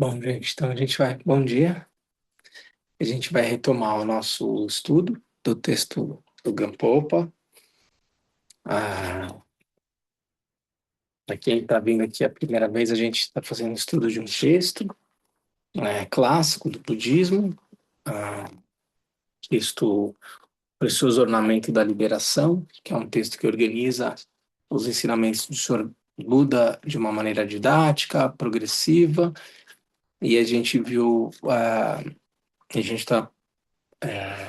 Bom, gente, então a gente vai. Bom dia. A gente vai retomar o nosso estudo do texto do Gampopa. Ah, para quem está vindo aqui a primeira vez, a gente está fazendo um estudo de um texto clássico do budismo, ah, texto Precioso Ornamento da Liberação, que é um texto que organiza os ensinamentos do Senhor Buda de uma maneira didática, progressiva, e a gente viu, a gente está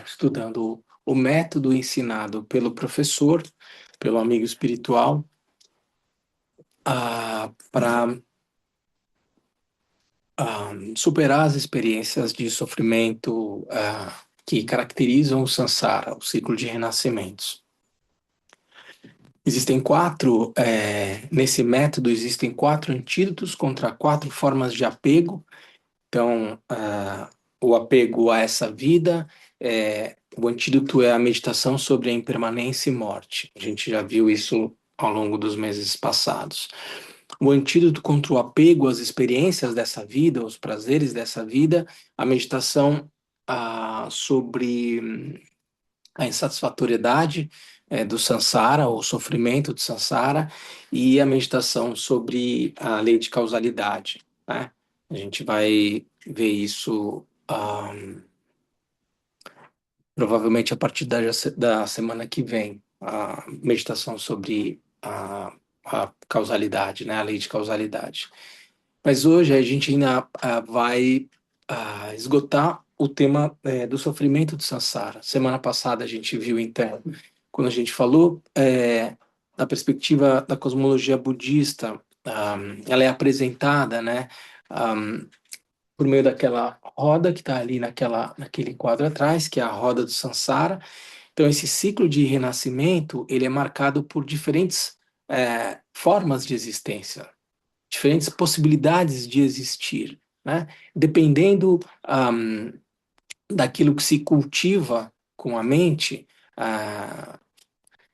estudando o método ensinado pelo professor, pelo amigo espiritual, para superar as experiências de sofrimento que caracterizam o samsara, o ciclo de renascimentos. Existem nesse método existem quatro antídotos contra quatro formas de apego. Então, o apego a essa vida, o antídoto é a meditação sobre a impermanência e morte. A gente já viu isso ao longo dos meses passados. O antídoto contra o apego às experiências dessa vida, aos prazeres dessa vida, a meditação sobre a insatisfatoriedade do samsara, o sofrimento do samsara, e a meditação sobre a lei de causalidade, né? A gente vai ver isso provavelmente a partir da semana que vem, a meditação sobre a causalidade, né? A lei de causalidade. Mas hoje a gente ainda vai esgotar o tema do sofrimento do samsara. Semana passada a gente viu, então, quando a gente falou da perspectiva da cosmologia budista, ela é apresentada, né, por meio daquela roda que está ali naquele quadro atrás, que é a roda do samsara. Então, esse ciclo de renascimento, ele é marcado por diferentes formas de existência, diferentes possibilidades de existir, né? Dependendo daquilo que se cultiva com a mente,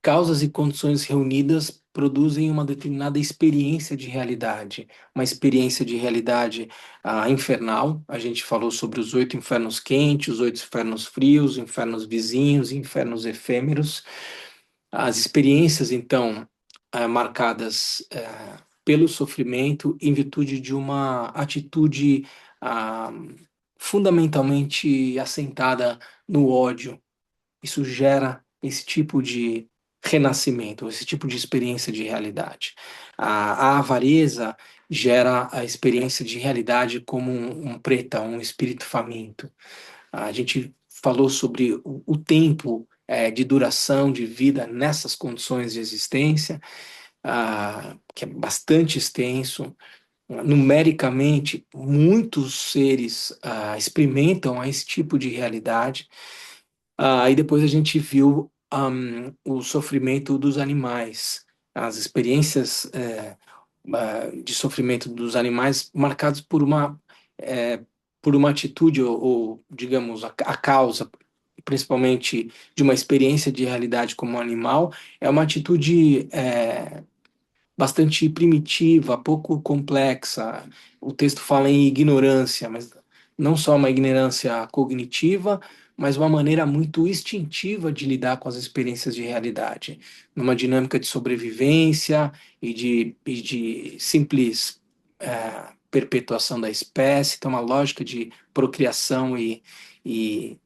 causas e condições reunidas produzem uma determinada experiência de realidade, uma experiência de realidade infernal. A gente falou sobre os oito infernos quentes, os oito infernos frios, infernos vizinhos, infernos efêmeros. As experiências, então, marcadas pelo sofrimento em virtude de uma atitude ah, fundamentalmente assentada no ódio. Isso gera esse tipo de renascimento, esse tipo de experiência de realidade. A avareza gera a experiência de realidade como um preta, um espírito faminto. A gente falou sobre o tempo de duração de vida nessas condições de existência, que é bastante extenso. Numericamente, muitos seres experimentam esse tipo de realidade. Aí depois a gente viu o sofrimento dos animais, as experiências de sofrimento dos animais marcados eh, por uma atitude, digamos, a causa, principalmente de uma experiência de realidade como um animal, é uma atitude bastante primitiva, pouco complexa. O texto fala em ignorância, mas não só uma ignorância cognitiva, mas uma maneira muito instintiva de lidar com as experiências de realidade, numa dinâmica de sobrevivência e de simples perpetuação da espécie, então uma lógica de procriação e, e,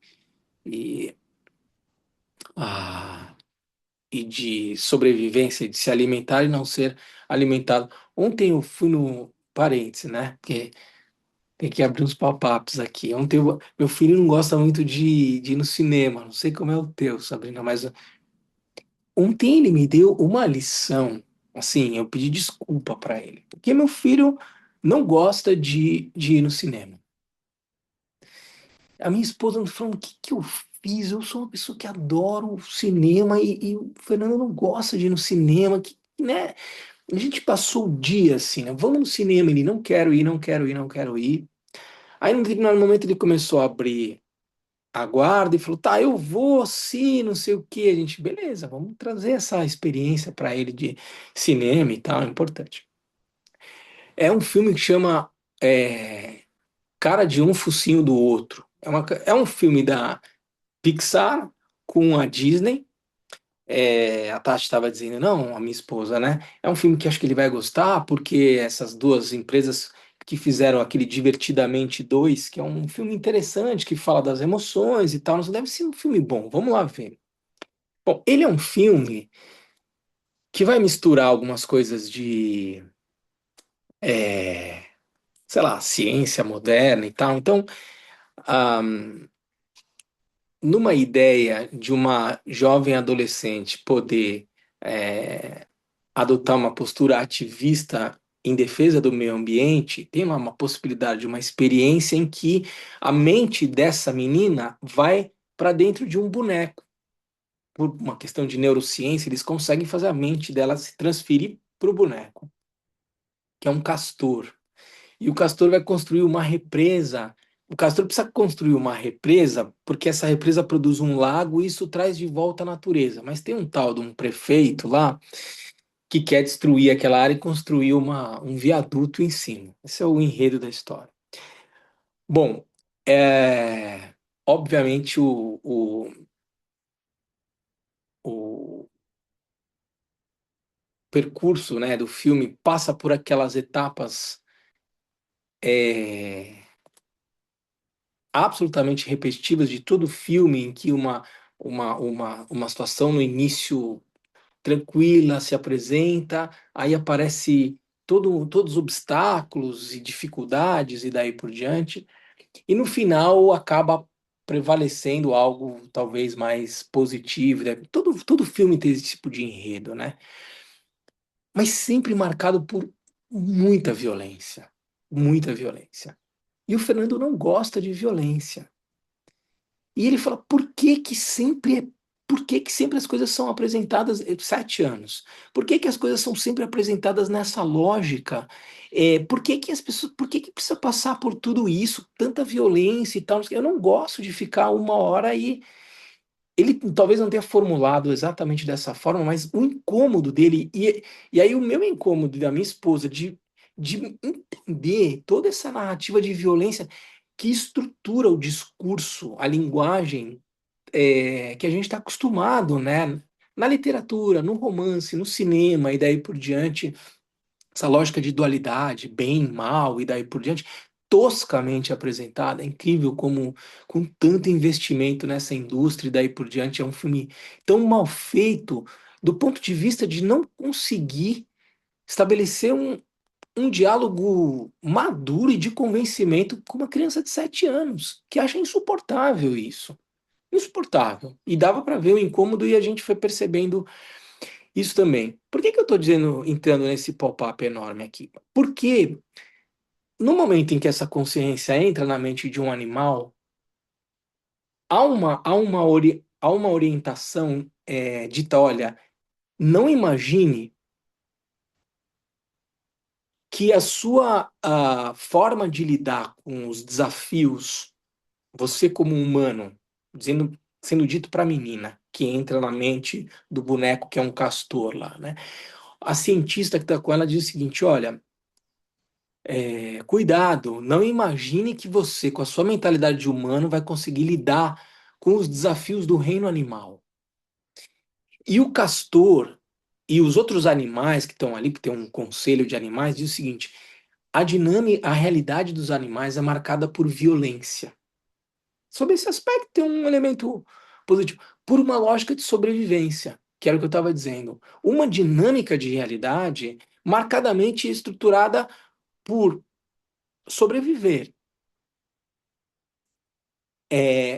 ah, e de sobrevivência, de se alimentar e não ser alimentado. Ontem eu fui no parêntese, né? Porque tem que abrir uns pop-ups aqui. Ontem meu filho não gosta muito de ir no cinema, não sei como é o teu, Sabrina, mas ontem ele me deu uma lição. Assim, eu pedi desculpa para ele, porque meu filho não gosta de ir no cinema. A minha esposa me falou: o que que eu fiz? Eu sou uma pessoa que adoro o cinema e o Fernando não gosta de ir no cinema, né? A gente passou o dia assim, né? Vamos no cinema, ele não quero ir, não quero ir, não quero ir. Aí, num determinado momento, ele começou a abrir a guarda e falou: tá, eu vou sim, não sei o quê. A gente, beleza, vamos trazer essa experiência para ele de cinema e tal, é importante. É um filme que chama. é, cara de um focinho do outro. É um filme da Pixar com a Disney. A Tati estava dizendo, não, a minha esposa, né? É um filme que acho que ele vai gostar, porque essas duas empresas que fizeram aquele Divertidamente 2, que é um filme interessante, que fala das emoções e tal, não deve ser um filme bom, vamos lá ver. Bom, ele é um filme que vai misturar algumas coisas de, é, sei lá, ciência moderna e tal. Então, ah, numa ideia de uma jovem adolescente poder adotar uma postura ativista em defesa do meio ambiente, tem uma possibilidade de uma experiência em que a mente dessa menina vai para dentro de um boneco. Por uma questão de neurociência, eles conseguem fazer a mente dela se transferir para o boneco, que é um castor. E o castor vai construir uma represa. O castor precisa construir uma represa porque essa represa produz um lago e isso traz de volta a natureza. Mas tem um tal de um prefeito lá que quer destruir aquela área e construir um viaduto em cima. Esse é o enredo da história. Bom, obviamente o percurso, né, do filme passa por aquelas etapas é, absolutamente repetitivas de todo filme em que uma situação no início tranquila se apresenta, aí aparece todos os obstáculos e dificuldades e daí por diante. E no final acaba prevalecendo algo talvez mais positivo, né? Todo filme tem esse tipo de enredo, né? Mas sempre marcado por muita violência. Muita violência. E o Fernando não gosta de violência. E ele fala, por que que sempre as coisas são apresentadas, 7 anos, por que que as coisas são sempre apresentadas nessa lógica? Por que que as pessoas, por que que precisa passar por tudo isso, tanta violência e tal? Eu não gosto de ficar uma hora aí. Ele talvez não tenha formulado exatamente dessa forma, mas o incômodo dele, e aí o meu incômodo da minha esposa de entender toda essa narrativa de violência que estrutura o discurso, a linguagem que a gente está acostumado, né? Na literatura, no romance, no cinema e daí por diante, essa lógica de dualidade, bem, mal e daí por diante, toscamente apresentada. É incrível como, com tanto investimento nessa indústria e daí por diante, é um filme tão mal feito do ponto de vista de não conseguir estabelecer um diálogo maduro e de convencimento com uma criança de 7 anos, que acha insuportável isso. Insuportável. E dava para ver o incômodo e a gente foi percebendo isso também. Por que que eu estou dizendo, entrando nesse pop-up enorme aqui? Porque no momento em que essa consciência entra na mente de um animal, há uma orientação dita, olha, não imagine que a forma de lidar com os desafios, você como humano, sendo dito para a menina, que entra na mente do boneco que é um castor lá, né? A cientista que está com ela diz o seguinte: olha, cuidado, não imagine que você, com a sua mentalidade de humano, vai conseguir lidar com os desafios do reino animal. E o castor e os outros animais que estão ali, que tem um conselho de animais, diz o seguinte: a realidade dos animais é marcada por violência. Sobre esse aspecto tem um elemento positivo, por uma lógica de sobrevivência, que era o que eu estava dizendo. Uma dinâmica de realidade marcadamente estruturada por sobreviver.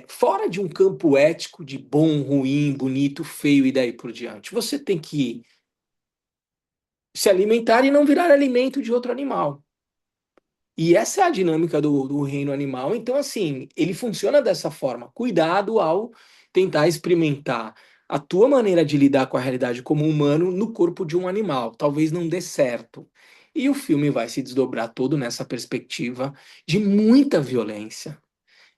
Fora de um campo ético de bom, ruim, bonito, feio e daí por diante. Você tem que se alimentar e não virar alimento de outro animal. E essa é a dinâmica do reino animal. Então, assim, ele funciona dessa forma. Cuidado ao tentar experimentar a tua maneira de lidar com a realidade como humano no corpo de um animal. Talvez não dê certo. E o filme vai se desdobrar todo nessa perspectiva de muita violência.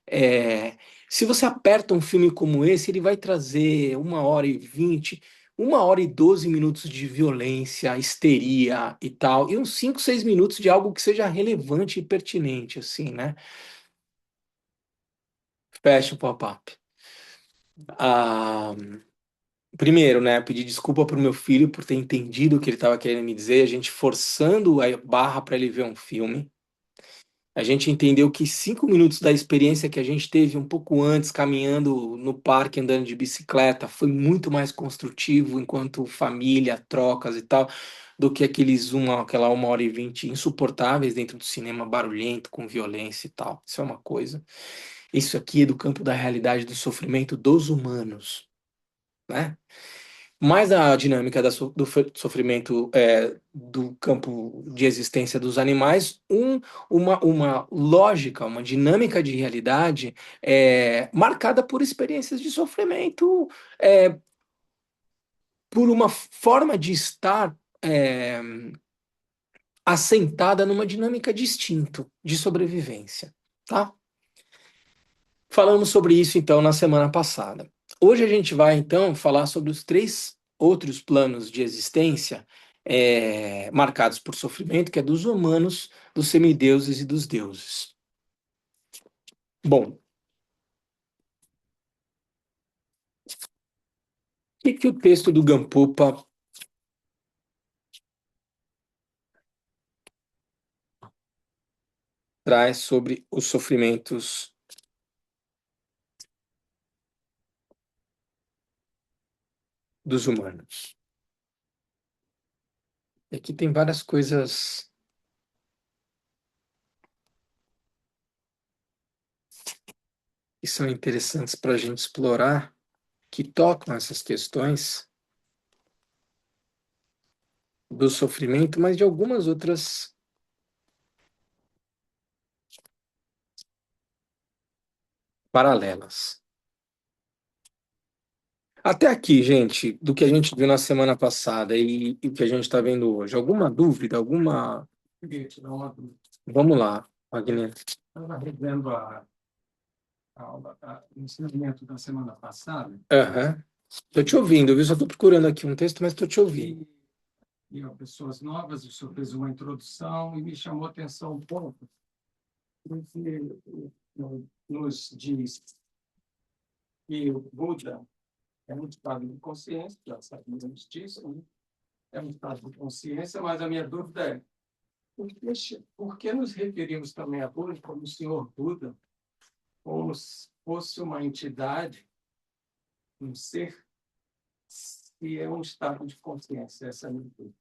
É, Se você aperta um filme como esse, ele vai trazer 1h20 1 hora e 12 minutos de violência, histeria e tal, e uns 5, 6 minutos de algo que seja relevante e pertinente, assim, né? Fecha o pop-up. Ah, primeiro, né, pedir desculpa pro meu filho por ter entendido o que ele estava querendo me dizer, a gente forçando a barra para ele ver um filme. A gente entendeu que 5 minutos da experiência que a gente teve um pouco antes, caminhando no parque, andando de bicicleta, foi muito mais construtivo enquanto família, trocas e tal, do que aquela 1 hora e 20 insuportáveis dentro do cinema, barulhento, com violência e tal. Isso é uma coisa. Isso aqui é do campo da realidade do sofrimento dos humanos, né? Mais a dinâmica sofrimento do campo de existência dos animais, uma lógica, uma dinâmica de realidade marcada por experiências de sofrimento, é, por uma forma de estar assentada numa dinâmica de instinto, de sobrevivência, tá? Falamos sobre isso então na semana passada. Hoje a gente vai então falar sobre os três outros planos de existência marcados por sofrimento, que é dos humanos, dos semideuses e dos deuses. Bom, o que o texto do Gampopa traz sobre os sofrimentos dos humanos? E aqui tem várias coisas que são interessantes para a gente explorar, que tocam essas questões do sofrimento, mas de algumas outras paralelas. Até aqui, gente, do que a gente viu na semana passada e o que a gente está vendo hoje, alguma dúvida, alguma. Queria tirar uma dúvida. Vamos lá, Wagner. Estava revendo a aula, o ensinamento da semana passada Aham. Estou te ouvindo, viu? Só estou procurando aqui um texto, mas estou te ouvindo. e pessoas novas, o senhor fez uma introdução e me chamou a atenção um pouco, porque nos diz que o Buda é um estado de consciência, já sabemos disso, né? É um estado de consciência, mas a minha dúvida é, por que nos referimos também a Buda como o senhor Buda, como se fosse uma entidade, um ser, que é um estado de consciência? Essa é a minha dúvida.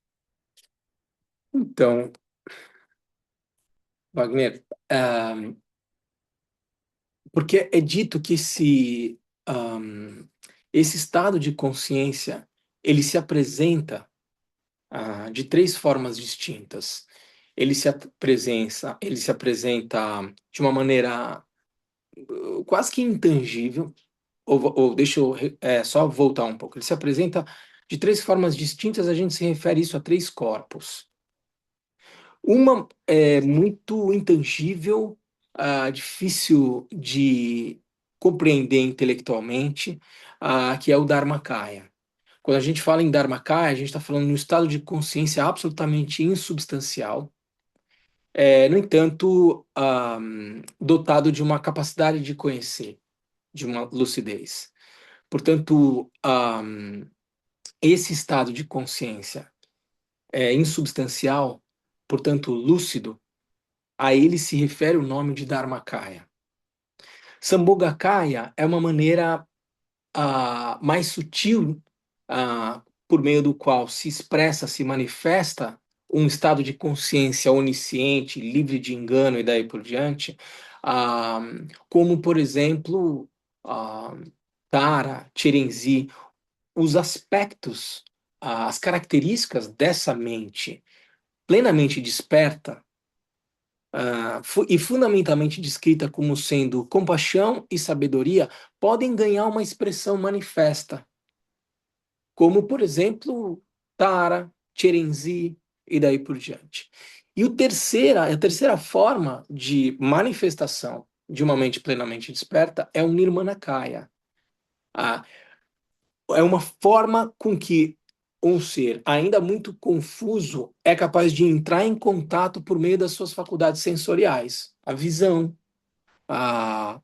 Então, Wagner, porque é dito que esse estado de consciência ele se apresenta de três formas distintas. Ele se apresenta de uma maneira quase que intangível, ou deixa eu só voltar um pouco. Ele se apresenta de três formas distintas, a gente se refere isso a três corpos. Uma é muito intangível, difícil de compreender intelectualmente, que é o Dharmakaya. Quando a gente fala em Dharmakaya, a gente está falando de um estado de consciência absolutamente insubstancial, no entanto, dotado de uma capacidade de conhecer, de uma lucidez. Portanto, esse estado de consciência insubstancial, portanto lúcido, a ele se refere o nome de Dharmakaya. Sambhogakaya é uma maneira mais sutil por meio do qual se expressa, se manifesta um estado de consciência onisciente, livre de engano e daí por diante, ah, como, por exemplo, ah, Tara, Chirenzi, os aspectos, as características dessa mente plenamente desperta, e fundamentalmente descrita como sendo compaixão e sabedoria, podem ganhar uma expressão manifesta, como, por exemplo, Tara, Cherenzi e daí por diante. E a terceira forma de manifestação de uma mente plenamente desperta é o Nirmanakaya. é uma forma com que um ser ainda muito confuso é capaz de entrar em contato por meio das suas faculdades sensoriais, a visão, a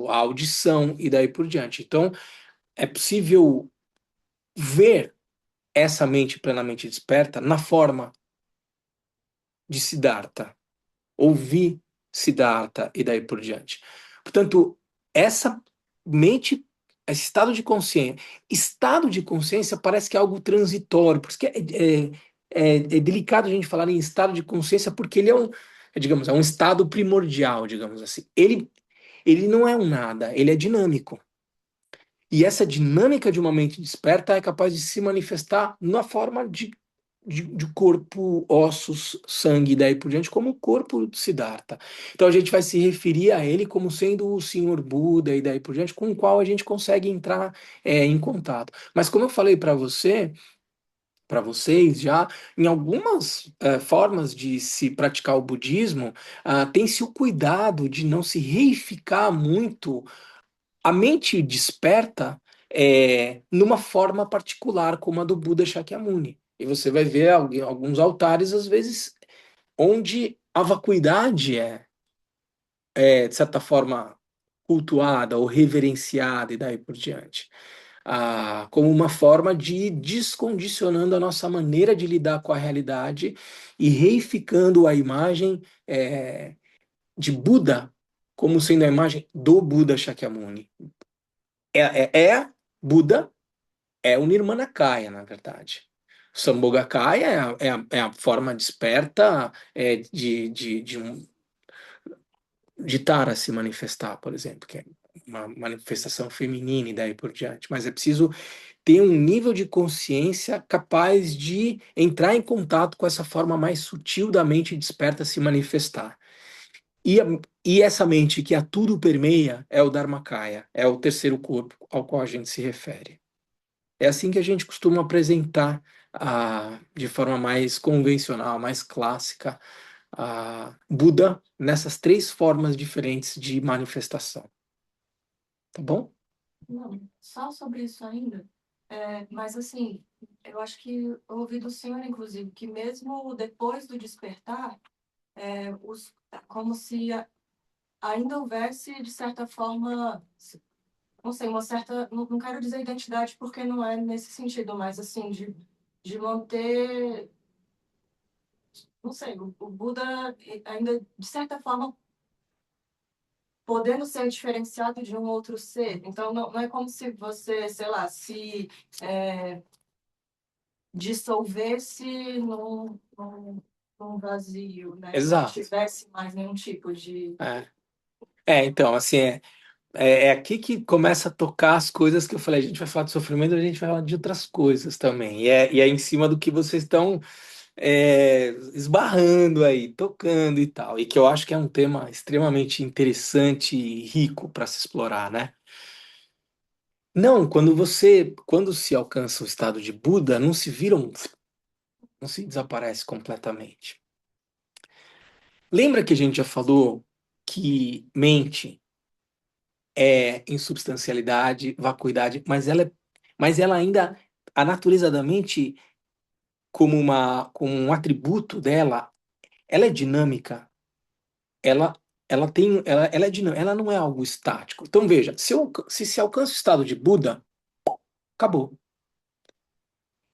audição e daí por diante. Então, é possível ver essa mente plenamente desperta na forma de Siddhartha, ouvir Siddhartha e daí por diante. Portanto, essa mente, esse estado de consciência parece que é algo transitório, por isso que é delicado a gente falar em estado de consciência, porque ele digamos, é um estado primordial, digamos assim. Ele não é um nada, ele é dinâmico. E essa dinâmica de uma mente desperta é capaz de se manifestar na forma de corpo, ossos, sangue, e daí por diante, como o corpo de Siddhartha. Então a gente vai se referir a ele como sendo o Senhor Buda e daí por diante, com o qual a gente consegue entrar em contato. Mas como eu falei para vocês já, em algumas formas de se praticar o budismo, tem-se o cuidado de não se reificar muito a mente desperta numa forma particular, como a do Buda Shakyamuni. E você vai ver alguns altares, às vezes, onde a vacuidade de certa forma, cultuada ou reverenciada e daí por diante. Como uma forma de ir descondicionando a nossa maneira de lidar com a realidade e reificando a imagem de Buda como sendo a imagem do Buda Shakyamuni. Buda é o Nirmanakaya, na verdade. O Sambhogakaya é a forma desperta de Tara se manifestar, por exemplo, que é uma manifestação feminina e daí por diante. Mas é preciso ter um nível de consciência capaz de entrar em contato com essa forma mais sutil da mente desperta se manifestar. E, a- e essa mente que a tudo permeia é o Dharmakaya, é o terceiro corpo ao qual a gente se refere. É assim que a gente costuma apresentar de forma mais convencional, mais clássica, a Buda nessas três formas diferentes de manifestação. Tá bom? Não, só sobre isso ainda. Mas assim, eu acho que eu ouvi do senhor, inclusive, que mesmo depois do despertar, como se ainda houvesse, de certa forma, não sei, uma certa, não quero dizer identidade porque não é nesse sentido, mas assim, de manter, não sei, o Buda ainda, de certa forma, podendo ser diferenciado de um outro ser. Então, não é como se você, sei lá, se dissolvesse num vazio, né? Não Exato. tivesse mais nenhum tipo de... Então, assim, é aqui que começa a tocar as coisas que eu falei. A gente vai falar de sofrimento, a gente vai falar de outras coisas também. E é em cima do que vocês estão esbarrando aí, tocando e tal. E que eu acho que é um tema extremamente interessante e rico para se explorar, né? Não, quando se alcança o estado de Buda, não se desaparece completamente. Lembra que a gente já falou que mente é insubstancialidade, vacuidade, mas ela ainda, a natureza da mente, como um atributo dela, ela é dinâmica. Ela, ela é dinâmica, ela não é algo estático. Então veja, se alcança o estado de Buda, acabou.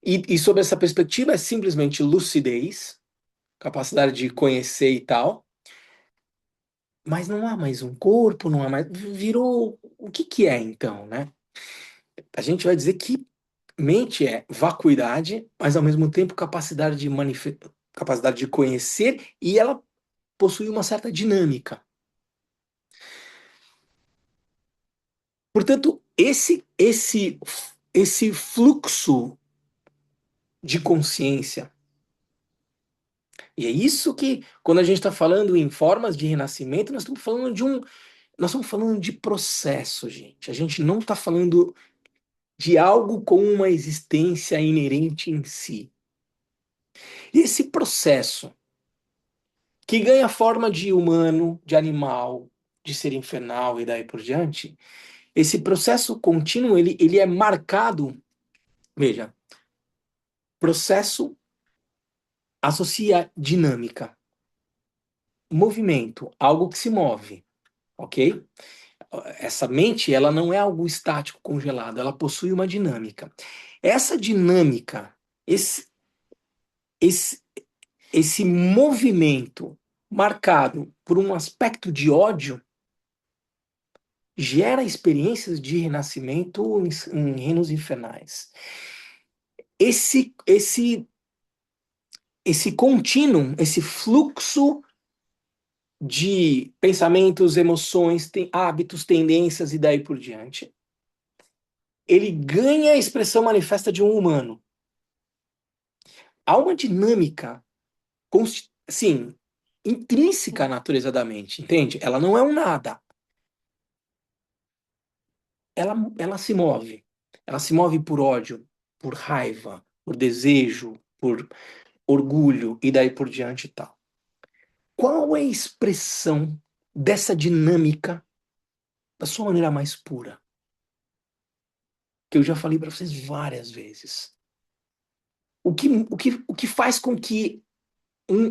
E sob essa perspectiva é simplesmente lucidez, capacidade de conhecer e tal, mas não há mais um corpo, não há mais. Virou. O que que é então, né? A gente vai dizer que mente é vacuidade, mas ao mesmo tempo capacidade de conhecer e ela possui uma certa dinâmica. Portanto, esse fluxo de consciência, e é isso que, quando a gente está falando em formas de renascimento, nós estamos falando de processo, gente. A gente não está falando de algo com uma existência inerente em si. E esse processo, que ganha forma de humano, de animal, de ser infernal e daí por diante, Esse processo contínuo, ele é marcado, veja, processo associa dinâmica, movimento, algo que se move, ok? Essa mente, ela não é algo estático, congelado, ela possui uma dinâmica. Essa dinâmica, esse, esse, esse movimento marcado por um aspecto de ódio gera experiências de renascimento em reinos infernais. Esse contínuo, esse fluxo de pensamentos, emoções, hábitos, tendências e daí por diante, ele ganha a expressão manifesta de um humano. Há uma dinâmica, sim, intrínseca à natureza da mente, entende? Ela não é um nada. Ela se move. Ela se move por ódio, por raiva, por desejo, por orgulho e daí por diante e tal. Qual é a expressão dessa dinâmica da sua maneira mais pura? Que eu já falei para vocês várias vezes. O que faz com que um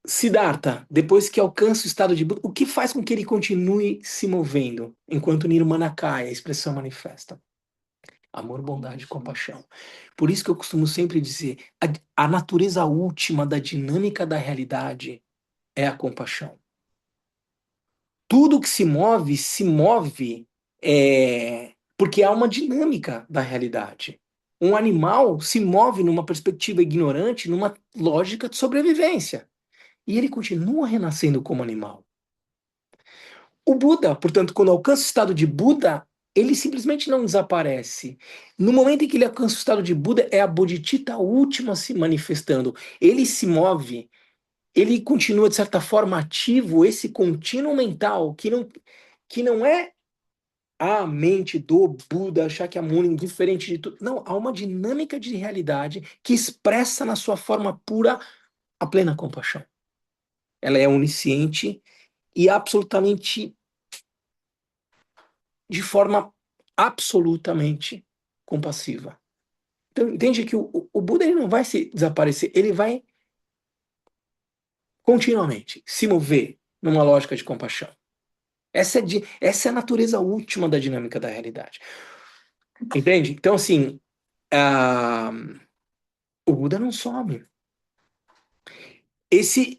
Siddhartha, depois que alcança o estado de Buda, o que faz com que ele continue se movendo enquanto Nirmanakaya, a expressão manifesta? Amor, bondade e compaixão. Por isso que eu costumo sempre dizer, a natureza última da dinâmica da realidade é a compaixão. Tudo que se move porque há uma dinâmica da realidade. Um animal se move numa perspectiva ignorante, numa lógica de sobrevivência. E ele continua renascendo como animal. O Buda, portanto, quando alcança o estado de Buda, ele simplesmente não desaparece. No momento em que ele alcança o estado de Buda, é a Bodhicitta última se manifestando. Ele se move, ele continua, de certa forma, ativo, esse contínuo mental, que não é a mente do Buda Shakyamuni, diferente de tudo. Não, há uma dinâmica de realidade que expressa na sua forma pura a plena compaixão. Ela é onisciente e absolutamente, de forma absolutamente compassiva. Então, entende que o Buda ele não vai se desaparecer, ele vai continuamente se mover numa lógica de compaixão. Essa é a natureza última da dinâmica da realidade. Entende? Então, assim, ah, o Buda não some. Esse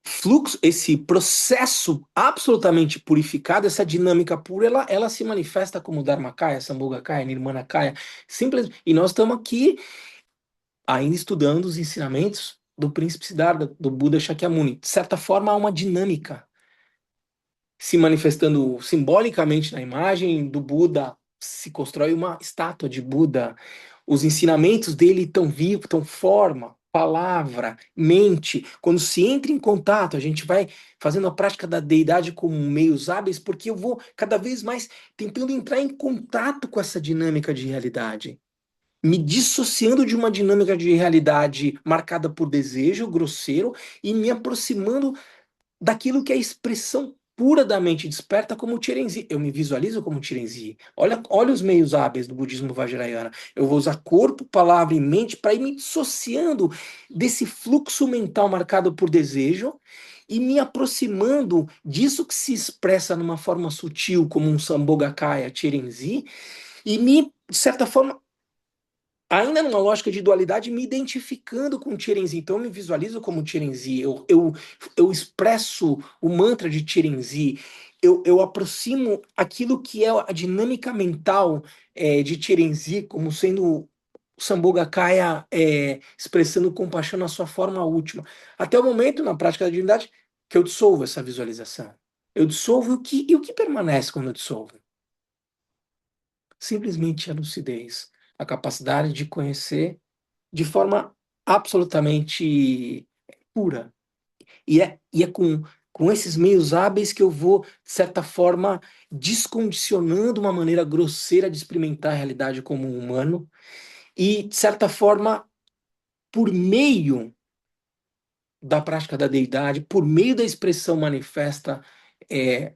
fluxo, esse processo absolutamente purificado, essa dinâmica pura, ela se manifesta como Dharmakaya, Sambhogakaya, Nirmanakaya, simples. E nós estamos aqui ainda estudando os ensinamentos do príncipe Siddhartha, do Buda Shakyamuni. De certa forma, há uma dinâmica se manifestando simbolicamente na imagem do Buda, se constrói uma estátua de Buda. Os ensinamentos dele estão vivos, estão forma, palavra, mente. Quando se entra em contato, a gente vai fazendo a prática da deidade com meios hábeis, porque eu vou cada vez mais tentando entrar em contato com essa dinâmica de realidade. Me dissociando de uma dinâmica de realidade marcada por desejo grosseiro e me aproximando daquilo que é a expressão pura da mente desperta como o Chirenzi. Eu me visualizo como Chirenzi. Olha os meios hábeis do budismo vajrayana. Eu vou usar corpo, palavra e mente para ir me dissociando desse fluxo mental marcado por desejo e me aproximando disso que se expressa numa forma sutil como um Sambhogakaya, Chirenzi, e de certa forma, ainda numa lógica de dualidade, me identificando com o Chirenzi. Então, eu me visualizo como Chirenzi. Eu expresso o mantra de Chirenzi. Eu aproximo aquilo que é a dinâmica mental de Chirenzi, como sendo o Sambhogakaya expressando compaixão na sua forma última. Até o momento, na prática da divindade, que eu dissolvo essa visualização. Eu dissolvo e o que permanece quando eu dissolvo? Simplesmente a lucidez, a capacidade de conhecer de forma absolutamente pura. E é com esses meios hábeis que eu vou, de certa forma, descondicionando uma maneira grosseira de experimentar a realidade como um humano e, de certa forma, por meio da prática da deidade, por meio da expressão manifesta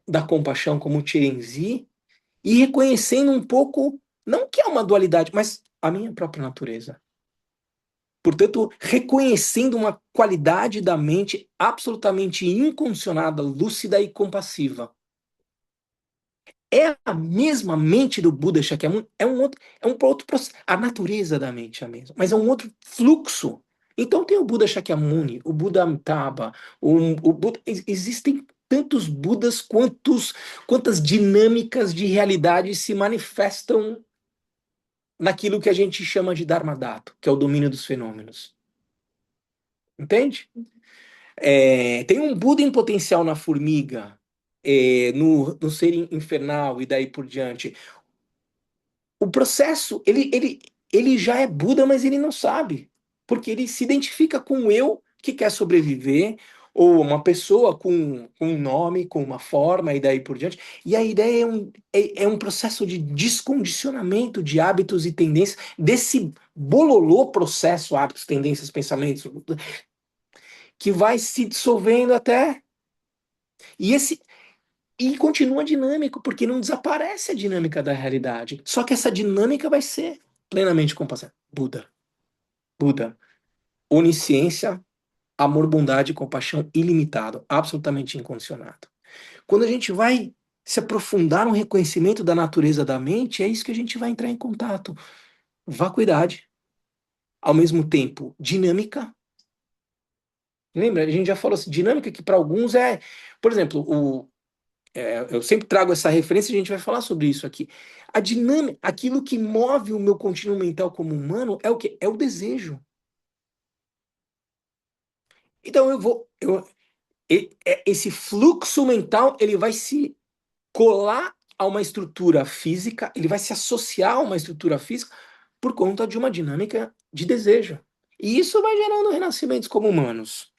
da compaixão como Tirenzi, e reconhecendo um pouco, não que é uma dualidade, mas a minha própria natureza. Portanto, reconhecendo uma qualidade da mente absolutamente incondicionada, lúcida e compassiva. É a mesma mente do Buda Shakyamuni, é um outro processo. A natureza da mente é a mesma, mas é um outro fluxo. Então tem o Buda Shakyamuni, o Buda Amitabha, o Buda, existem tantos Budas quantas dinâmicas de realidade se manifestam naquilo que a gente chama de Dharmadhatu, que é o domínio dos fenômenos. Entende? Tem um Buda em potencial na formiga, no ser infernal e daí por diante. O processo, ele já é Buda, mas ele não sabe. Porque ele se identifica com o eu que quer sobreviver, ou uma pessoa com um nome, com uma forma, e daí por diante. E a ideia é um processo de descondicionamento de hábitos e tendências, desse bololô processo, hábitos, tendências, pensamentos, que vai se dissolvendo até. E esse, E continua dinâmico, porque não desaparece a dinâmica da realidade. Só que essa dinâmica vai ser plenamente compassiva. Buda. Buda. Onisciência, amor, bondade e compaixão ilimitado, absolutamente incondicionado. Quando a gente vai se aprofundar no reconhecimento da natureza da mente, é isso que a gente vai entrar em contato. Vacuidade, ao mesmo tempo dinâmica. Lembra? A gente já falou assim, dinâmica que para alguns é, por exemplo, eu sempre trago essa referência e a gente vai falar sobre isso aqui. A dinâmica, aquilo que move o meu contínuo mental como humano é o quê? É o desejo. Então esse fluxo mental, ele vai se colar a uma estrutura física, ele vai se associar a uma estrutura física por conta de uma dinâmica de desejo. E isso vai gerando renascimentos como humanos.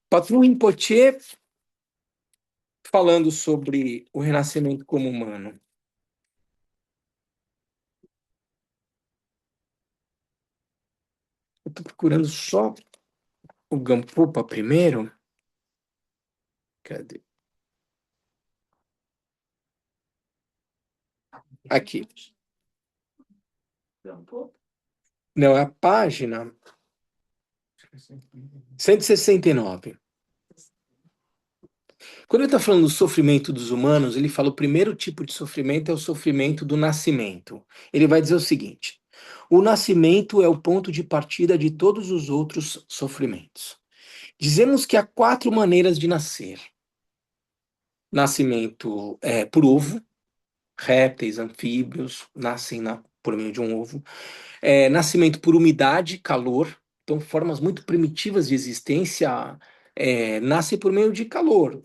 Patrul Rinpoche falando sobre o renascimento como humano. Eu estou procurando só o Gampopa primeiro. Cadê? Aqui. Não, é a página 169. Quando ele está falando do sofrimento dos humanos, ele fala o primeiro tipo de sofrimento é o sofrimento do nascimento. Ele vai dizer o seguinte: o nascimento é o ponto de partida de todos os outros sofrimentos. Dizemos que há quatro maneiras de nascer: nascimento por ovo, répteis, anfíbios nascem por meio de um ovo. Nascimento por umidade, calor. Então, formas muito primitivas de existência nascem por meio de calor.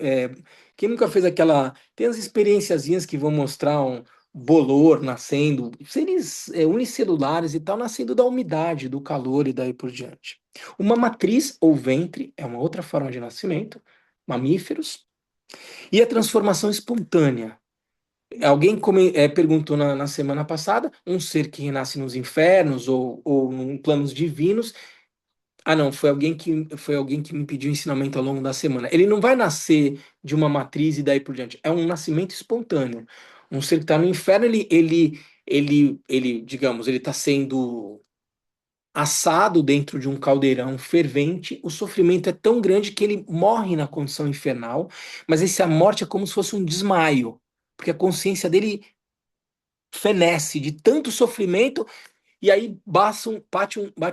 Quem nunca fez aquela. Tem as experienciazinhas que vão mostrar um bolor nascendo, seres unicelulares e tal, nascendo da umidade, do calor e daí por diante. Uma matriz ou ventre é uma outra forma de nascimento, mamíferos. E a transformação espontânea. Alguém perguntou na semana passada, um ser que renasce nos infernos ou em planos divinos. Ah, não, foi alguém que me pediu ensinamento ao longo da semana. Ele não vai nascer de uma matriz e daí por diante. É um nascimento espontâneo. Um ser que está no inferno, digamos, ele está sendo assado dentro de um caldeirão fervente. O sofrimento é tão grande que ele morre na condição infernal, mas essa morte é como se fosse um desmaio, porque a consciência dele fenece de tanto sofrimento, e aí bate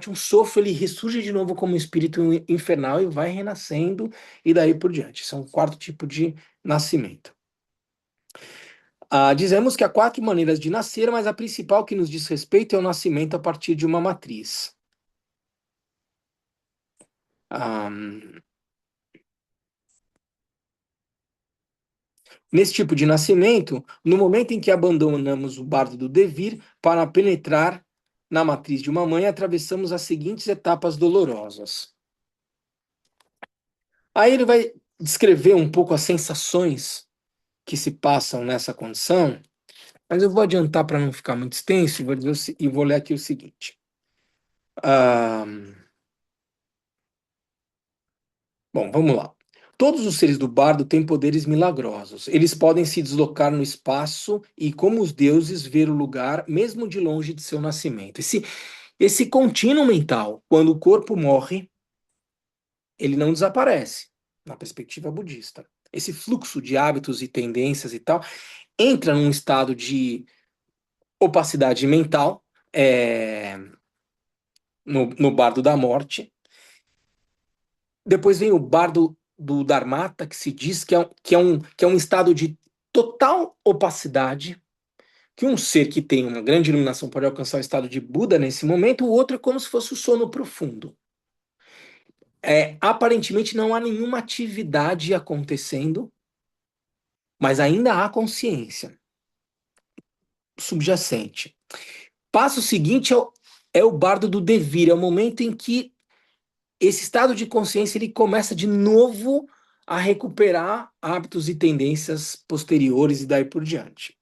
um sopro, ele ressurge de novo como um espírito infernal e vai renascendo, e daí por diante. Esse é um quarto tipo de nascimento. Dizemos que há quatro maneiras de nascer, mas a principal que nos diz respeito é o nascimento a partir de uma matriz. Ah, Nesse tipo de nascimento, no momento em que abandonamos o bardo do devir para penetrar na matriz de uma mãe, atravessamos as seguintes etapas dolorosas. Aí ele vai descrever um pouco as sensações que se passam nessa condição, mas eu vou adiantar para não ficar muito extenso e vou ler aqui o seguinte. Ah, bom, vamos lá. Todos os seres do bardo têm poderes milagrosos. Eles podem se deslocar no espaço e, como os deuses, ver o lugar, mesmo de longe de seu nascimento. Esse contínuo mental, quando o corpo morre, ele não desaparece, na perspectiva budista. Esse fluxo de hábitos e tendências e tal entra num estado de opacidade mental, é, no bardo da morte. Depois vem o bardo do Dharmata, que se diz que é um estado de total opacidade, que um ser que tem uma grande iluminação pode alcançar o estado de Buda nesse momento, o outro é como se fosse o sono profundo. Aparentemente não há nenhuma atividade acontecendo, mas ainda há consciência subjacente. Passo seguinte é o bardo do devir, é o momento em que esse estado de consciência ele começa de novo a recuperar hábitos e tendências posteriores e daí por diante.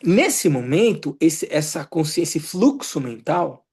Nesse momento, essa consciência, esse fluxo mental,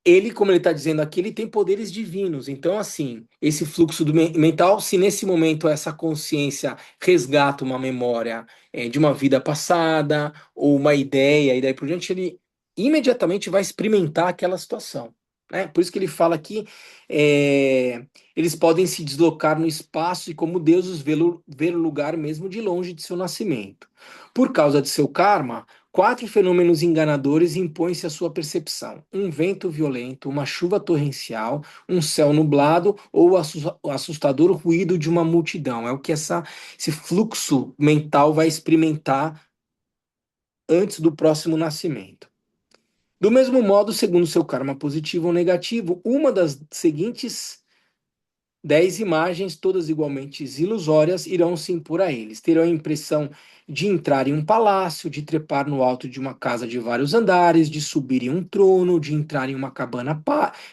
ele, como ele está dizendo aqui, ele tem poderes divinos. Então, assim, esse fluxo mental, se nesse momento essa consciência resgata uma memória de uma vida passada, ou uma ideia, e daí por diante, ele imediatamente vai experimentar aquela situação. Né? Por isso que ele fala aqui, eles podem se deslocar no espaço e, como deuses, ver o lugar mesmo de longe de seu nascimento. Por causa de seu karma, 4 fenômenos enganadores impõem-se à sua percepção: um vento violento, uma chuva torrencial, um céu nublado ou o assustador ruído de uma multidão. É o que esse fluxo mental vai experimentar antes do próximo nascimento. Do mesmo modo, segundo seu karma positivo ou negativo, uma das seguintes 10 imagens, todas igualmente ilusórias, irão se impor a eles. Terão a impressão de entrar em um palácio, de trepar no alto de uma casa de vários andares, de subir em um trono, de entrar em uma cabana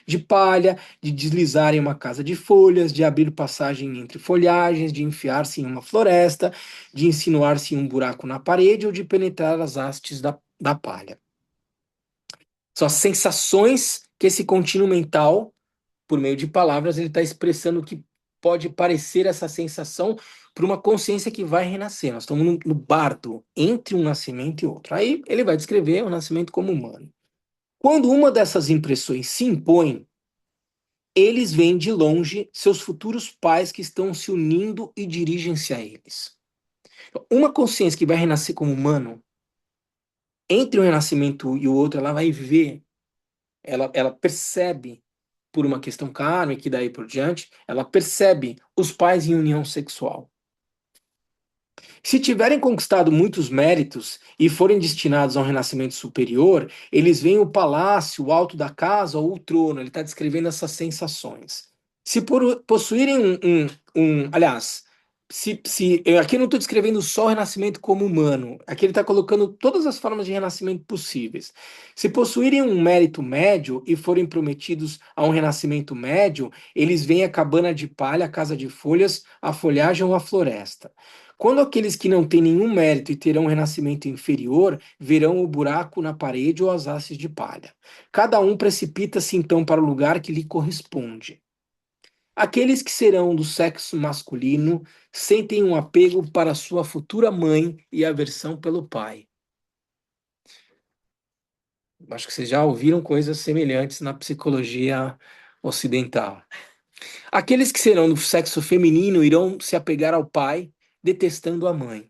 de palha, de deslizar em uma casa de folhas, de abrir passagem entre folhagens, de enfiar-se em uma floresta, de insinuar-se em um buraco na parede ou de penetrar as hastes da palha. São as sensações que esse contínuo mental, por meio de palavras, ele está expressando o que pode parecer essa sensação para uma consciência que vai renascer. Nós estamos no bardo entre um nascimento e outro. Aí ele vai descrever o nascimento como humano. Quando uma dessas impressões se impõe, eles veem de longe seus futuros pais que estão se unindo e dirigem-se a eles. Uma consciência que vai renascer como humano, entre um renascimento e o outro, ela vai ver, ela percebe por uma questão kármica e daí por diante, ela percebe os pais em união sexual. Se tiverem conquistado muitos méritos e forem destinados a um renascimento superior, eles veem o palácio, o alto da casa ou o trono. Ele está descrevendo essas sensações. Se possuírem aliás, aqui eu não estou descrevendo só o renascimento como humano, aqui ele está colocando todas as formas de renascimento possíveis. Se possuírem um mérito médio e forem prometidos a um renascimento médio, eles veem a cabana de palha, a casa de folhas, a folhagem ou a floresta. Quando aqueles que não têm nenhum mérito e terão um renascimento inferior, verão o buraco na parede ou as hastes de palha. Cada um precipita-se então para o lugar que lhe corresponde. Aqueles que serão do sexo masculino sentem um apego para sua futura mãe e aversão pelo pai. Acho que vocês já ouviram coisas semelhantes na psicologia ocidental. Aqueles que serão do sexo feminino irão se apegar ao pai, detestando a mãe.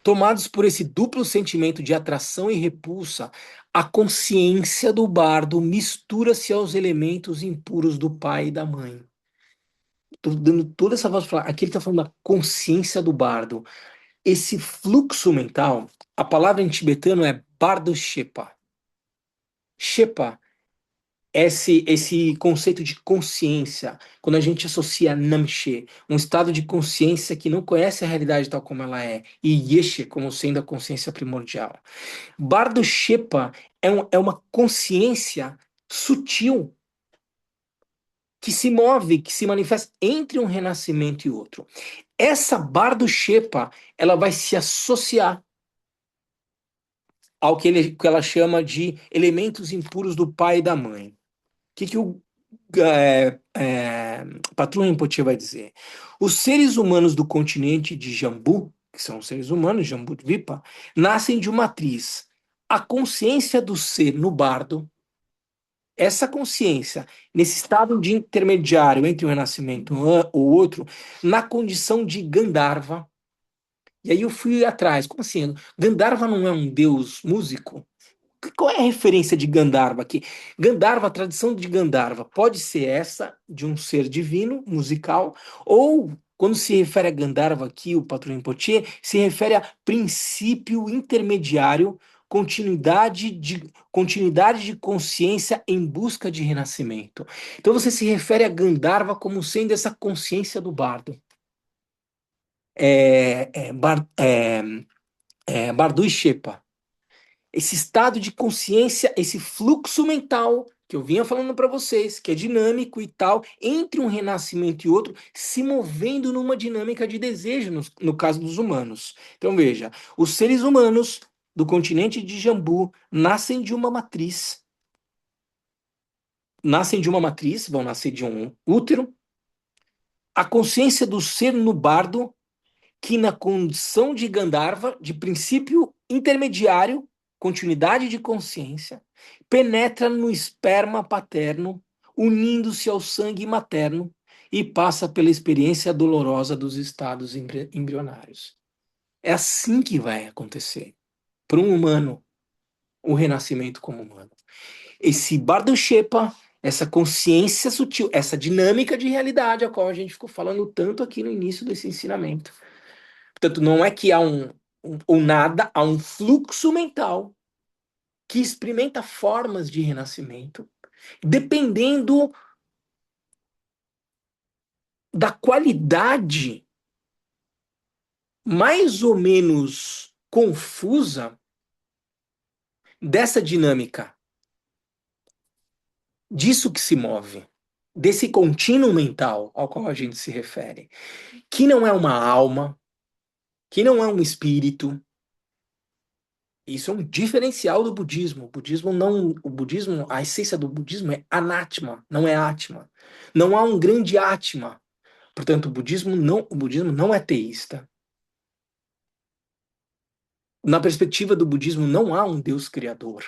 Tomados por esse duplo sentimento de atração e repulsa, a consciência do bardo mistura-se aos elementos impuros do pai e da mãe. Estou dando toda essa voz para falar. Aqui ele está falando da consciência do bardo. Esse fluxo mental, a palavra em tibetano é bardo shepa. Shepa, esse conceito de consciência, quando a gente associa Namche, um estado de consciência que não conhece a realidade tal como ela é, e Yeshe como sendo a consciência primordial. Bardo Shepa é uma consciência sutil que se move, que se manifesta entre um renascimento e outro. Essa Bardo Shepa, ela vai se associar ao que ela chama de elementos impuros do pai e da mãe. O que o Patrulha Rinpoche vai dizer? Os seres humanos do continente de Jambu, que são os seres humanos, Jambudvipa, nascem de uma matriz. A consciência do ser no bardo, essa consciência, nesse estado de intermediário entre o renascimento e o outro, na condição de Gandharva. E aí eu fui atrás. Como assim? Gandharva não é um deus músico? Qual é a referência de Gandharva aqui? Gandharva, a tradição de Gandharva pode ser essa, de um ser divino, musical, ou, quando se refere a Gandharva aqui, o Patrulha Rinpoche, se refere a princípio intermediário, continuidade de consciência em busca de renascimento. Então você se refere a Gandharva como sendo essa consciência do bardo. Bardo e Shepa. Esse estado de consciência, esse fluxo mental que eu vinha falando para vocês, que é dinâmico e tal, entre um renascimento e outro, se movendo numa dinâmica de desejo, no caso dos humanos. Então veja, os seres humanos do continente de Jambu nascem de uma matriz, vão nascer de um útero. A consciência do ser no bardo, que na condição de Gandharva, de princípio intermediário, continuidade de consciência, penetra no esperma paterno, unindo-se ao sangue materno e passa pela experiência dolorosa dos estados embrionários. É assim que vai acontecer para um humano o renascimento como humano. Esse Bardo Shepa, essa consciência sutil, essa dinâmica de realidade a qual a gente ficou falando tanto aqui no início desse ensinamento. Portanto, não é que há ou nada, há um fluxo mental que experimenta formas de renascimento, dependendo da qualidade mais ou menos confusa dessa dinâmica, disso que se move, desse contínuo mental ao qual a gente se refere, que não é uma alma, que não é um espírito. Isso é um diferencial do budismo. O budismo, a essência do budismo é anatma, não é atma. Não há um grande atma. Portanto, o budismo não é teísta. Na perspectiva do budismo, não há um Deus criador.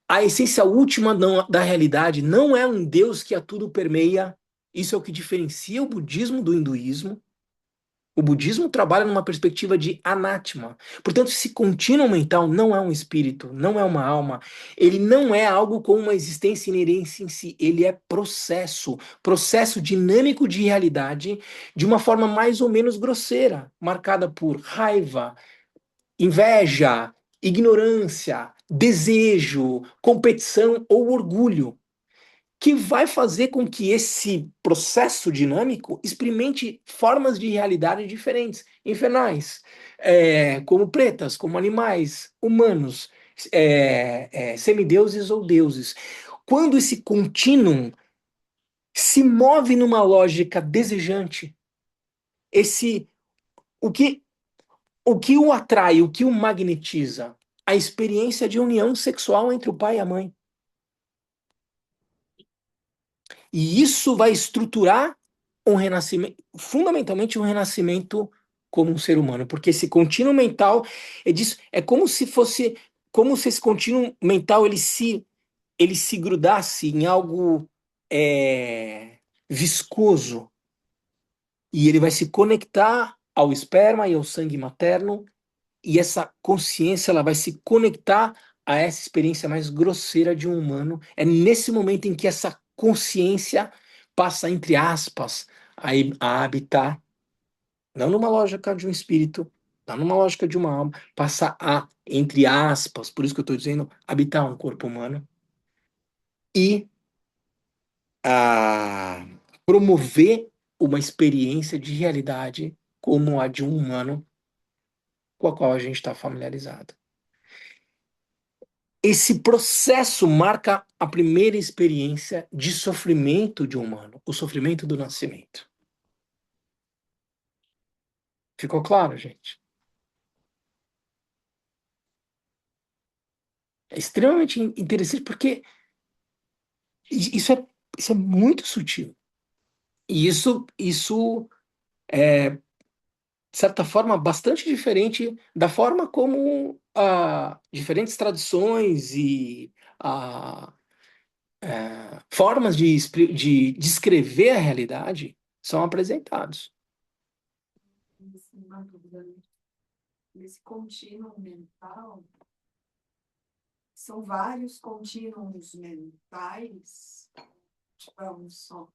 A essência última da realidade não é um Deus que a tudo permeia. Isso é o que diferencia o budismo do hinduísmo. O budismo trabalha numa perspectiva de anatma. Portanto, esse contínuo mental não é um espírito, não é uma alma. Ele não é algo com uma existência inerente em si. Ele é processo dinâmico de realidade, de uma forma mais ou menos grosseira, marcada por raiva, inveja, ignorância, desejo, competição ou orgulho, que vai fazer com que esse processo dinâmico experimente formas de realidade diferentes, infernais, como pretas, como animais, humanos, semideuses ou deuses. Quando esse contínuo se move numa lógica desejante, esse o que o atrai, o que o magnetiza? A experiência de união sexual entre o pai e a mãe. E isso vai estruturar um renascimento, fundamentalmente um renascimento como um ser humano, porque esse contínuo mental é como se fosse, como se esse contínuo mental ele se grudasse em algo viscoso e ele vai se conectar ao esperma e ao sangue materno e essa consciência ela vai se conectar a essa experiência mais grosseira de um humano. É nesse momento em que essa consciência passa, entre aspas, a habitar, não numa lógica de um espírito, não numa lógica de uma alma, passa a, entre aspas, por isso que eu estou dizendo, habitar um corpo humano e a promover uma experiência de realidade como a de um humano com a qual a gente está familiarizado. Esse processo marca a primeira experiência de sofrimento de um humano, o sofrimento do nascimento. Ficou claro, gente? É extremamente interessante porque isso isso é muito sutil. E isso é, de certa forma, bastante diferente da forma como diferentes tradições e formas de descrever a realidade são apresentados. Uma dúvida, né? Nesse contínuo mental, são vários contínuos mentais, tipo, é um só.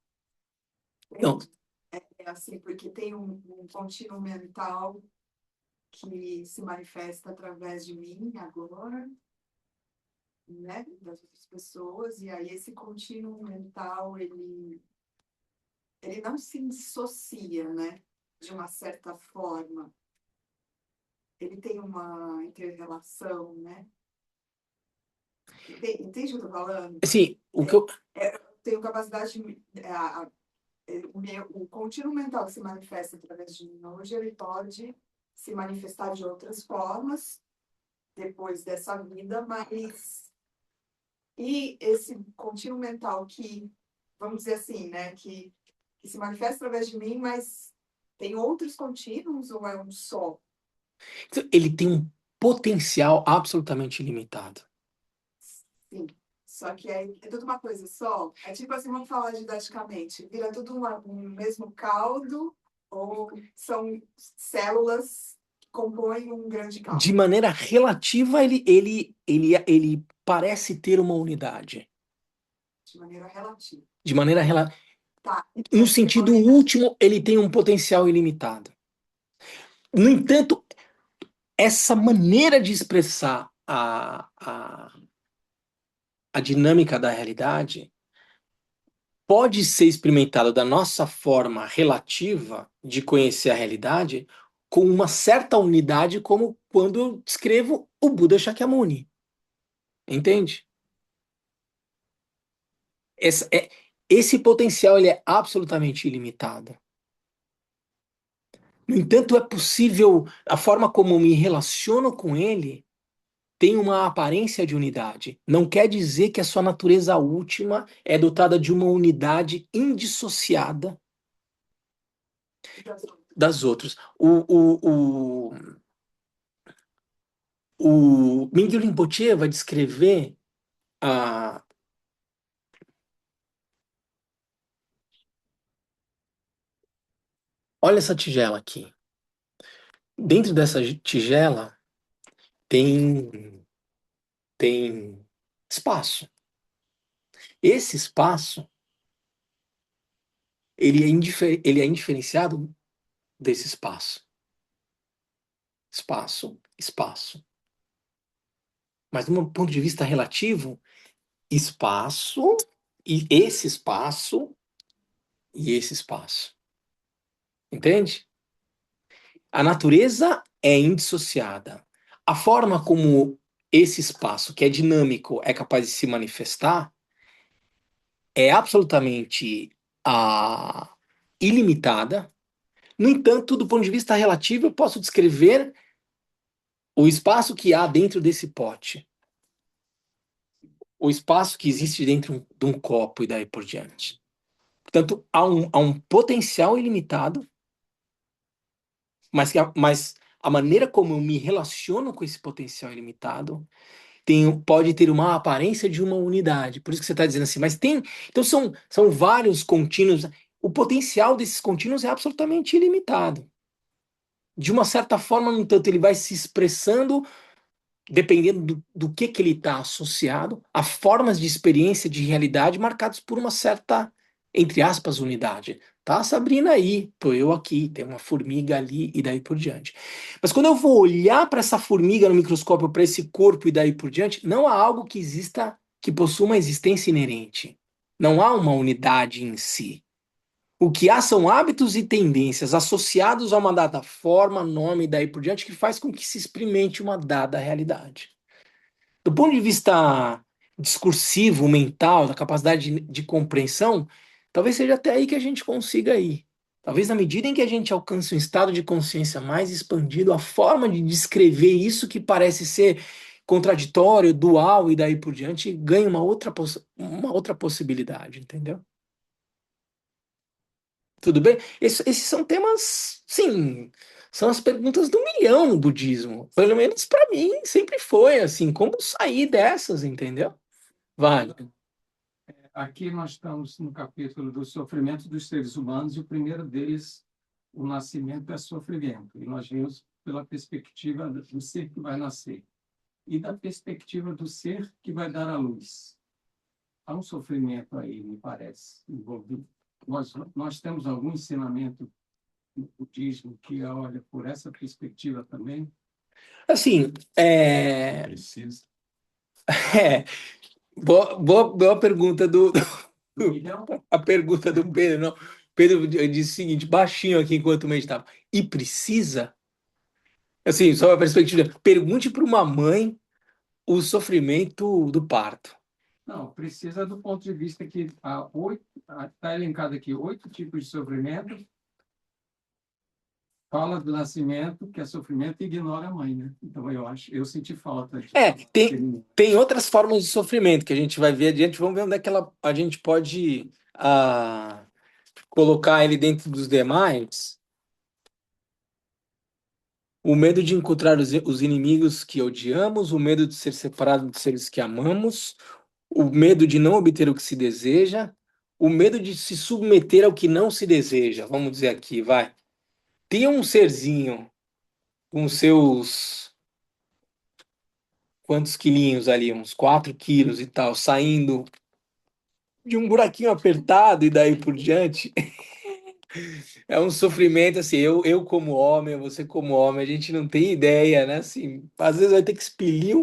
Então, É assim, porque tem um contínuo mental que se manifesta através de mim agora, né, das outras pessoas, e aí esse contínuo mental, ele não se dissocia, né, de uma certa forma. Ele tem uma interrelação, né? Entende o que eu tô falando? assim, o que eu, Eu tenho capacidade de, o contínuo mental que se manifesta através de mim hoje, ele pode se manifestar de outras formas depois dessa vida, mas e esse contínuo mental que, vamos dizer assim, né, que se manifesta através de mim, mas tem outros contínuos ou é um só? ele tem um potencial absolutamente ilimitado. Sim. Só que é tudo uma coisa só. É tipo assim, vamos falar didaticamente, vira tudo um mesmo caldo ou são células que compõem um grande De caldo? maneira relativa, ele parece ter uma unidade. De maneira relativa. De maneira relativa. Tá. No Então, tem uma sentido unidade. último, ele tem um potencial ilimitado. No entanto, essa maneira de expressar a dinâmica da realidade pode ser experimentada da nossa forma relativa de conhecer a realidade com uma certa unidade, como quando eu descrevo o Buda Shakyamuni. Entende? Esse potencial ele é absolutamente ilimitado. No entanto, é possível, a forma como eu me relaciono com ele tem uma aparência de unidade. Não quer dizer que a sua natureza última é dotada de uma unidade indissociada das outras. O Mingyur Rinpoche vai descrever a. Olha essa tigela aqui. Dentro dessa tigela tem espaço. Esse espaço ele é indiferenciado desse espaço. Espaço, espaço. Mas, de um ponto de vista relativo, espaço e esse espaço. Entende? A natureza é indissociada. A forma como esse espaço, que é dinâmico, é capaz de se manifestar é absolutamente ilimitada. No entanto, do ponto de vista relativo, eu posso descrever o espaço que há dentro desse pote, o espaço que existe dentro de um copo e daí por diante. Portanto, há um potencial ilimitado, mas a maneira como eu me relaciono com esse potencial ilimitado pode ter uma aparência de uma unidade. Por isso que você está dizendo assim, mas tem. Então são vários contínuos. O potencial desses contínuos é absolutamente ilimitado. De uma certa forma, no entanto, ele vai se expressando dependendo do que ele está associado, a formas de experiência de realidade marcados por uma certa, entre aspas, unidade. Tá, Sabrina aí, tô eu aqui, tem uma formiga ali e daí por diante. Mas quando eu vou olhar para essa formiga no microscópio, para esse corpo e daí por diante, não há algo que exista, que possua uma existência inerente. Não há uma unidade em si. O que há são hábitos e tendências associados a uma dada forma, nome e daí por diante, que faz com que se experimente uma dada realidade. Do ponto de vista discursivo, mental, da capacidade de compreensão, talvez seja até aí que a gente consiga ir. Talvez na medida em que a gente alcance um estado de consciência mais expandido, a forma de descrever isso que parece ser contraditório, dual e daí por diante, ganha uma outra possibilidade, entendeu? Tudo bem? Esses são temas, sim, são as perguntas do milhão no budismo. Pelo menos para mim, sempre foi assim, como sair dessas, entendeu? Vale. Aqui nós estamos no capítulo do sofrimento dos seres humanos, e o primeiro deles, o nascimento é sofrimento. E nós vimos pela perspectiva do ser que vai nascer e da perspectiva do ser que vai dar à luz. Há um sofrimento aí, me parece, envolvido. Nós temos algum ensinamento no budismo que olha por essa perspectiva também? Assim, Precisa. é, boa pergunta Do milhão? a pergunta do Pedro, não. Pedro disse o seguinte, baixinho aqui enquanto meditava. E precisa? Assim, só a perspectiva. Pergunte para uma mãe o sofrimento do parto. Não, precisa do ponto de vista que está elencado aqui 8 tipos de sofrimento. Fala do nascimento, que é sofrimento, e ignora a mãe, né? Então eu senti falta de Tem outras formas de sofrimento que a gente vai ver adiante. Vamos ver onde é que a gente pode colocar ele dentro dos demais. O medo de encontrar os inimigos que odiamos, o medo de ser separado dos seres que amamos, o medo de não obter o que se deseja, o medo de se submeter ao que não se deseja. Vamos dizer aqui, vai. Tem um serzinho com seus quantos quilinhos ali, uns 4 quilos e tal, saindo de um buraquinho apertado e daí por diante. É um sofrimento, assim, eu como homem, você como homem, a gente não tem ideia, né? Assim, às vezes vai ter que expelir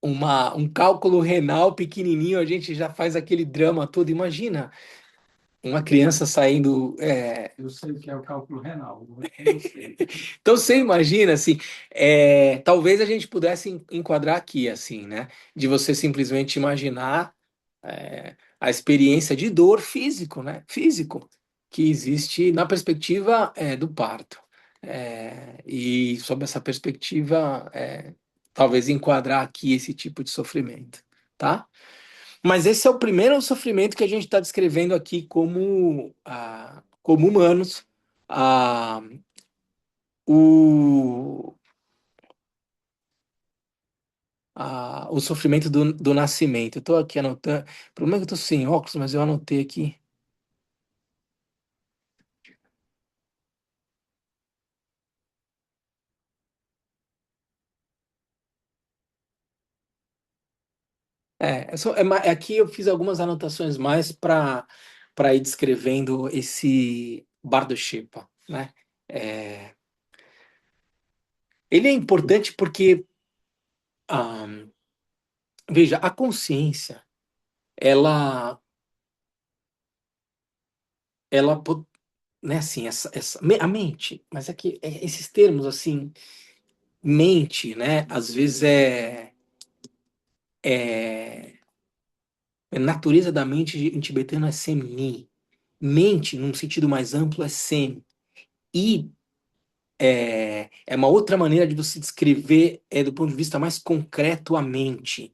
um cálculo renal pequenininho, a gente já faz aquele drama todo. Imagina, uma criança saindo. Eu sei o que é o cálculo renal. Eu sei. Então você imagina, assim, talvez a gente pudesse enquadrar aqui, assim, né? De você simplesmente imaginar a experiência de dor físico, né? Físico, que existe na perspectiva do parto. E sob essa perspectiva, talvez enquadrar aqui esse tipo de sofrimento, tá? Mas esse é o primeiro sofrimento que a gente está descrevendo aqui como humanos. Ah, o, o sofrimento do nascimento. Eu estou aqui anotando. O problema é que eu estou sem óculos, mas eu anotei aqui. Aqui eu fiz algumas anotações mais para ir descrevendo esse Bardo Shepa, né? É, ele é importante porque, ah, veja, a consciência, ela, né, assim, a mente, mas é que esses termos, assim, mente, né, às vezes é natureza da mente em tibetano é Semni. Mente, num sentido mais amplo, é Sem. E é uma outra maneira de você descrever, do ponto de vista mais concreto, a mente.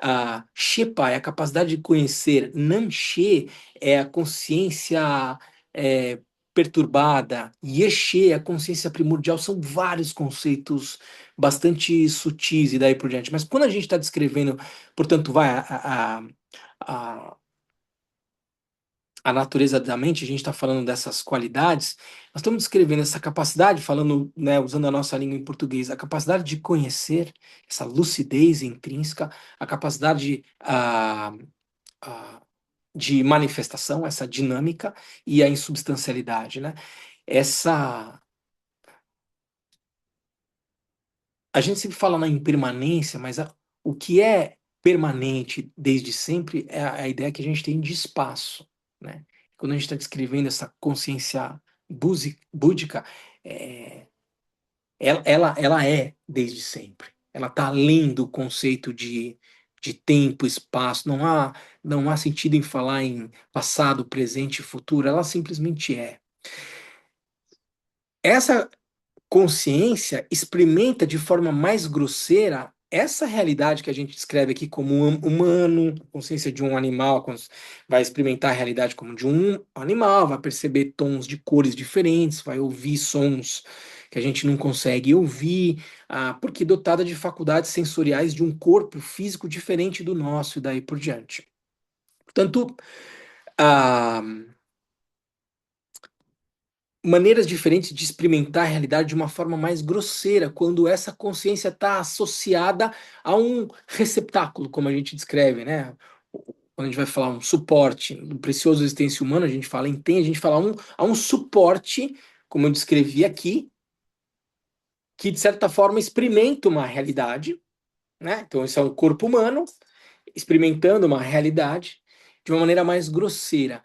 A Shepa é a capacidade de conhecer. Nanshe é a consciência é, perturbada. Yeshe é a consciência primordial. São vários conceitos bastante sutis e daí por diante. Mas quando a gente está descrevendo, portanto, vai a, a natureza da mente, a gente está falando dessas qualidades, nós estamos descrevendo essa capacidade, falando, né, usando a nossa língua em português, a capacidade de conhecer, essa lucidez intrínseca, a capacidade de manifestação, essa dinâmica e a insubstancialidade, né? Essa, a gente sempre fala na impermanência, mas o que é permanente desde sempre é a ideia que a gente tem de espaço, né? Quando a gente está descrevendo essa consciência búdica, é, ela é desde sempre. Ela está além do conceito de tempo, espaço. Não há sentido em falar em passado, presente e futuro. Ela simplesmente é. Essa consciência experimenta de forma mais grosseira essa realidade que a gente descreve aqui como um humano, a consciência de um animal, vai experimentar a realidade como de um animal, vai perceber tons de cores diferentes, vai ouvir sons que a gente não consegue ouvir, porque dotada de faculdades sensoriais de um corpo físico diferente do nosso e daí por diante. Portanto, ah, maneiras diferentes de experimentar a realidade de uma forma mais grosseira, quando essa consciência está associada a um receptáculo, como a gente descreve, né? Quando a gente vai falar um suporte do precioso existência humana, a gente fala a gente fala a um suporte, como eu descrevi aqui, que de certa forma experimenta uma realidade, né? Então, esse é um corpo humano experimentando uma realidade de uma maneira mais grosseira.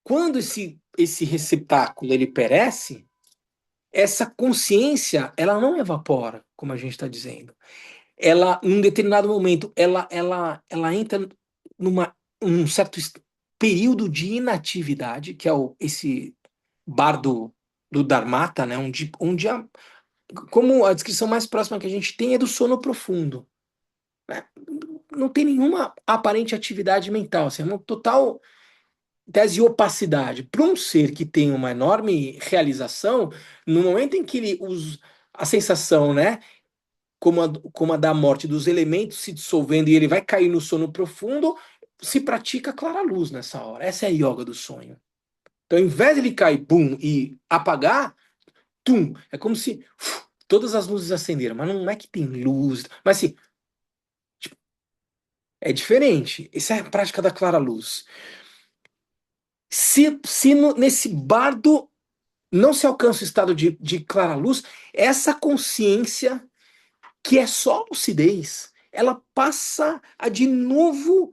Quando esse receptáculo ele perece, essa consciência, ela não evapora, como a gente está dizendo. Ela, num determinado momento, ela entra numa um certo período de inatividade, que é esse bar do Dharmata, né? Como a descrição mais próxima que a gente tem é do sono profundo, né? Não tem nenhuma aparente atividade mental, assim, é uma total tese de opacidade. Para um ser que tem uma enorme realização, no momento em que a sensação, né, como a da morte dos elementos se dissolvendo e ele vai cair no sono profundo, se pratica clara luz nessa hora. Essa é a yoga do sonho. Então, ao invés de ele cair, bum, e apagar, tum, é como se todas as luzes acenderam, mas não é que tem luz, mas assim, tipo, é diferente. Essa é a prática da clara luz. Se nesse bardo não se alcança o estado de clara luz, essa consciência, que é só lucidez, ela passa a de novo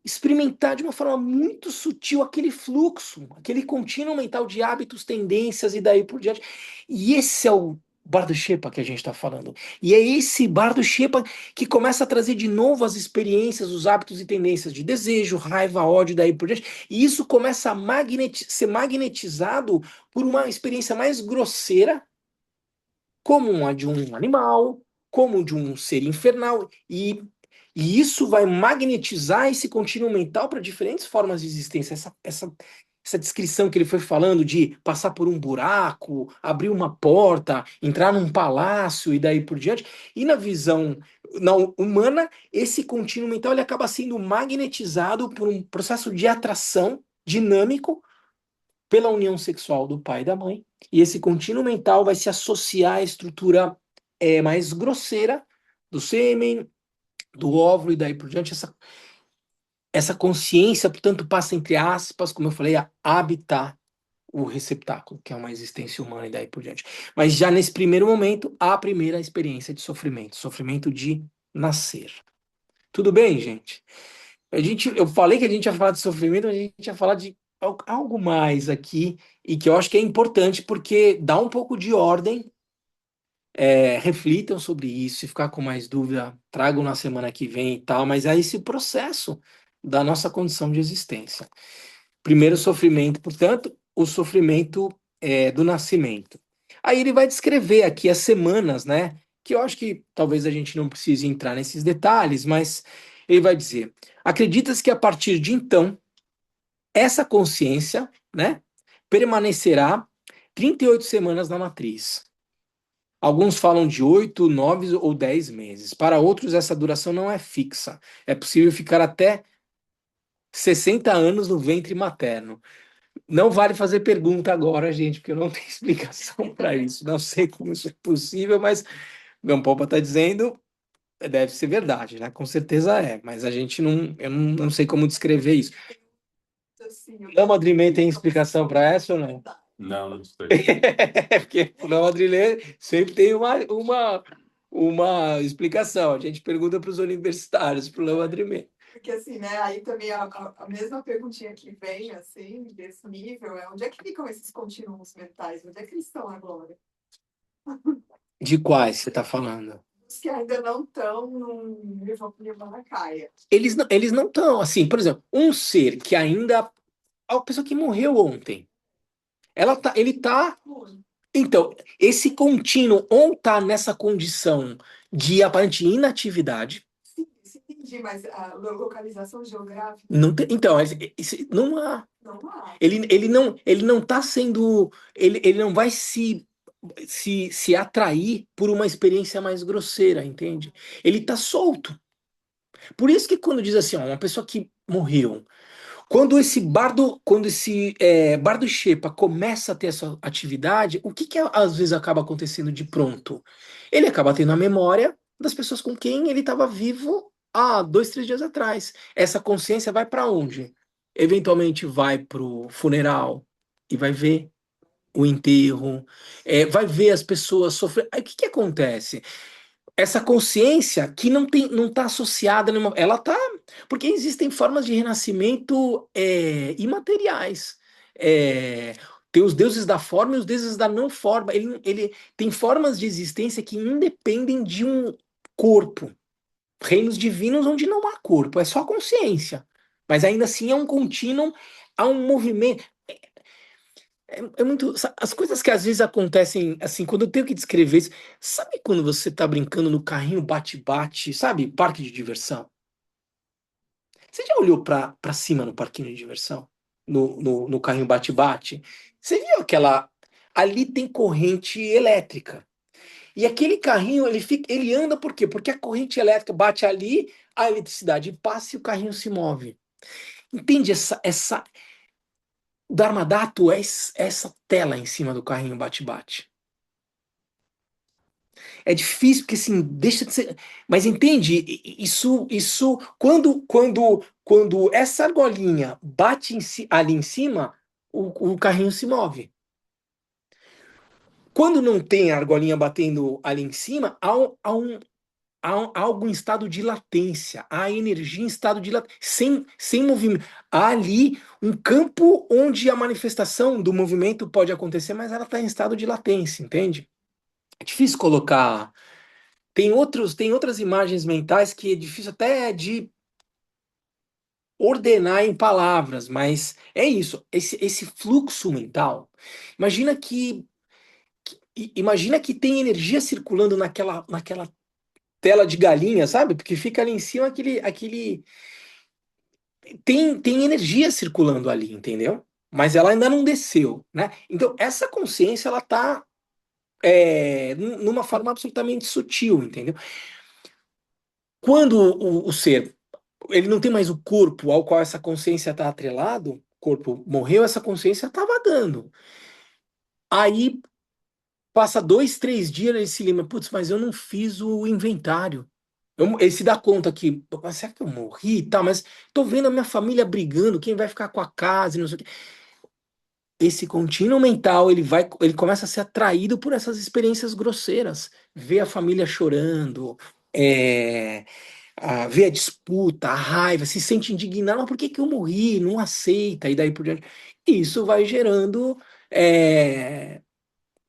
experimentar de uma forma muito sutil aquele fluxo, aquele contínuo mental de hábitos, tendências e daí por diante. E esse é o Bardo Shepa que a gente está falando. E é esse Bardo Shepa que começa a trazer de novo as experiências, os hábitos e tendências de desejo, raiva, ódio, daí por diante. E isso começa a ser magnetizado por uma experiência mais grosseira, como a de um animal, como de um ser infernal, e isso vai magnetizar esse contínuo mental para diferentes formas de existência. Essa descrição que ele foi falando de passar por um buraco, abrir uma porta, entrar num palácio e daí por diante. E na visão não humana, esse contínuo mental ele acaba sendo magnetizado por um processo de atração dinâmico pela união sexual do pai e da mãe. E esse contínuo mental vai se associar à estrutura mais grosseira do sêmen, do óvulo e daí por diante. Essa consciência, portanto, passa, entre aspas, como eu falei, a habitar o receptáculo, que é uma existência humana e daí por diante. Mas já nesse primeiro momento, há a primeira experiência de sofrimento, sofrimento de nascer. Tudo bem, gente? Eu falei que a gente ia falar de sofrimento, mas a gente ia falar de algo mais aqui, e que eu acho que é importante porque dá um pouco de ordem. Reflitam sobre isso, se ficar com mais dúvida, tragam na semana que vem e tal, mas é esse processo da nossa condição de existência. Primeiro sofrimento, portanto, o sofrimento do nascimento. Aí ele vai descrever aqui as semanas, né? Que eu acho que talvez a gente não precise entrar nesses detalhes, mas ele vai dizer: acredita-se que a partir de então, essa consciência, né, permanecerá 38 semanas na matriz. Alguns falam de 8, 9 ou 10 meses. Para outros, essa duração não é fixa. É possível ficar até 60 anos no ventre materno. Não vale fazer pergunta agora, gente, porque eu não tenho explicação para isso. Não sei como isso é possível, mas Gampopa está dizendo, deve ser verdade, né? Com certeza é, mas a gente eu não sei como descrever isso. Lama Madrimê tem explicação para essa ou não? Não, não sei. Porque o Lama Madrimê sempre tem uma explicação. A gente pergunta para os universitários, para o Lama Madrimê. Porque assim, né, aí também a mesma perguntinha que vem, assim, desse nível, é onde é que ficam esses contínuos mentais? Onde é que eles estão agora? De quais você está falando? Os que ainda não estão no Nirvanakaya. Eles não estão, assim, por exemplo, um ser que ainda... A pessoa que morreu ontem, ele tá... Então, esse contínuo ou tá nessa condição de aparente inatividade. Sim, isso entendi, mas a localização geográfica Não tem, então, não há. não há. Ele não está sendo. Ele não vai se atrair por uma experiência mais grosseira, entende? Ele está solto. Por isso que quando diz assim, ó, uma pessoa que morreu. Quando esse bardo Shepa começa a ter essa atividade, o que que às vezes acaba acontecendo de pronto? Ele acaba tendo a memória das pessoas com quem ele estava vivo há 2, 3 dias atrás. Essa consciência vai para onde? Eventualmente vai para o funeral e vai ver o enterro, vai ver as pessoas sofrer. Aí o que que acontece? Essa consciência que não está associada nenhuma, ela está, porque existem formas de renascimento imateriais. É, tem os deuses da forma e os deuses da não forma. Ele tem formas de existência que independem de um corpo. Reinos divinos onde não há corpo, é só consciência. Mas ainda assim é um contínuo, há um movimento. É muito. As coisas que às vezes acontecem, assim, quando eu tenho que descrever isso. Sabe quando você tá brincando no carrinho bate-bate, sabe? Parque de diversão? Você já olhou pra cima no parquinho de diversão? No carrinho bate-bate? Você viu aquela. Ali tem corrente elétrica. E aquele carrinho, ele anda por quê? Porque a corrente elétrica bate ali, a eletricidade passa e o carrinho se move. Entende essa. O Dharmadhatu é essa tela em cima do carrinho bate-bate. É difícil porque assim, deixa de ser. Mas entende? Isso quando essa argolinha bate ali em cima, o carrinho se move. Quando não tem a argolinha batendo ali em cima, há algo em estado de latência, há energia em estado de latência, sem movimento. Há ali um campo onde a manifestação do movimento pode acontecer, mas ela está em estado de latência, entende? É difícil colocar. Tem outras imagens mentais que é difícil até de ordenar em palavras, mas é isso, esse fluxo mental. Imagina imagina que tem energia circulando naquela tela de galinha, sabe? Porque fica ali em cima aquele tem energia circulando ali, entendeu? Mas ela ainda não desceu, né? Então essa consciência ela tá numa forma absolutamente sutil, entendeu? Quando o ser ele não tem mais o corpo ao qual essa consciência está atrelado, o corpo morreu, essa consciência está vagando. Aí passa 2, 3 dias, ele se lembra, putz, mas eu não fiz o inventário. Ele se dá conta que, "Pô, será que eu morri e tal? Mas tô vendo a minha família brigando, quem vai ficar com a casa e não sei o quê. Esse contínuo mental, ele começa a ser atraído por essas experiências grosseiras. Vê a família chorando, é, vê a disputa, a raiva, se sente indignado, mas por que que eu morri? Não aceita, e daí por diante. E isso vai gerando é,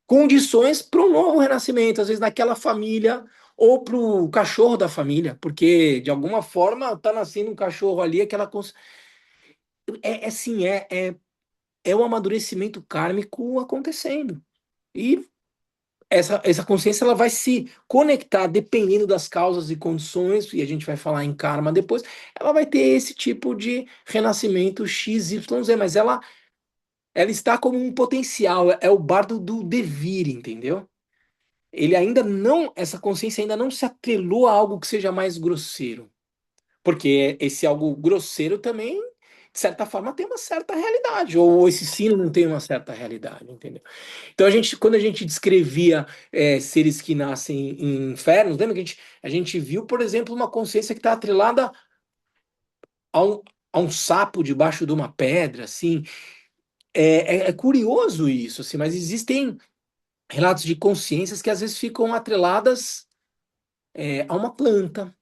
condições para um novo renascimento, às vezes naquela família ou para o cachorro da família, porque de alguma forma está nascendo um cachorro ali, assim, é um amadurecimento kármico acontecendo. E essa consciência ela vai se conectar dependendo das causas e condições, e a gente vai falar em karma depois, ela vai ter esse tipo de renascimento X, Y, Z, mas ela está como um potencial, é o bardo do devir, entendeu? Ele ainda não, essa consciência ainda não se atrelou a algo que seja mais grosseiro. Porque esse algo grosseiro também, de certa forma, tem uma certa realidade, ou esse sino não tem uma certa realidade, entendeu? Então, quando a gente descrevia seres que nascem em infernos, lembra que a gente viu, por exemplo, uma consciência que está atrelada a um sapo debaixo de uma pedra, assim. É curioso isso, assim, mas existem relatos de consciências que às vezes ficam atreladas a uma planta.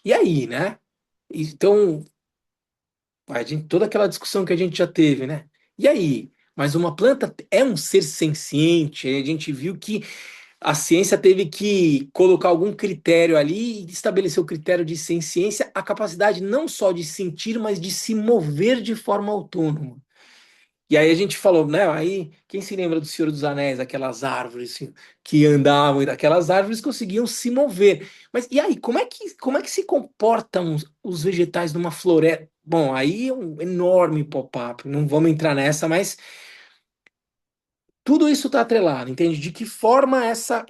E aí, né? Então, toda aquela discussão que a gente já teve, né? E aí? Mas uma planta é um ser senciente. A gente viu que a ciência teve que colocar algum critério ali e estabelecer o critério de senciência, a capacidade não só de sentir, mas de se mover de forma autônoma. E aí a gente falou, né? Aí, quem se lembra do Senhor dos Anéis, aquelas árvores assim, que andavam, e aquelas árvores conseguiam se mover. Mas e aí, como é que se comportam os vegetais numa floresta? Bom, aí é um enorme pop-up, não vamos entrar nessa, mas tudo isso está atrelado, entende? De que forma essa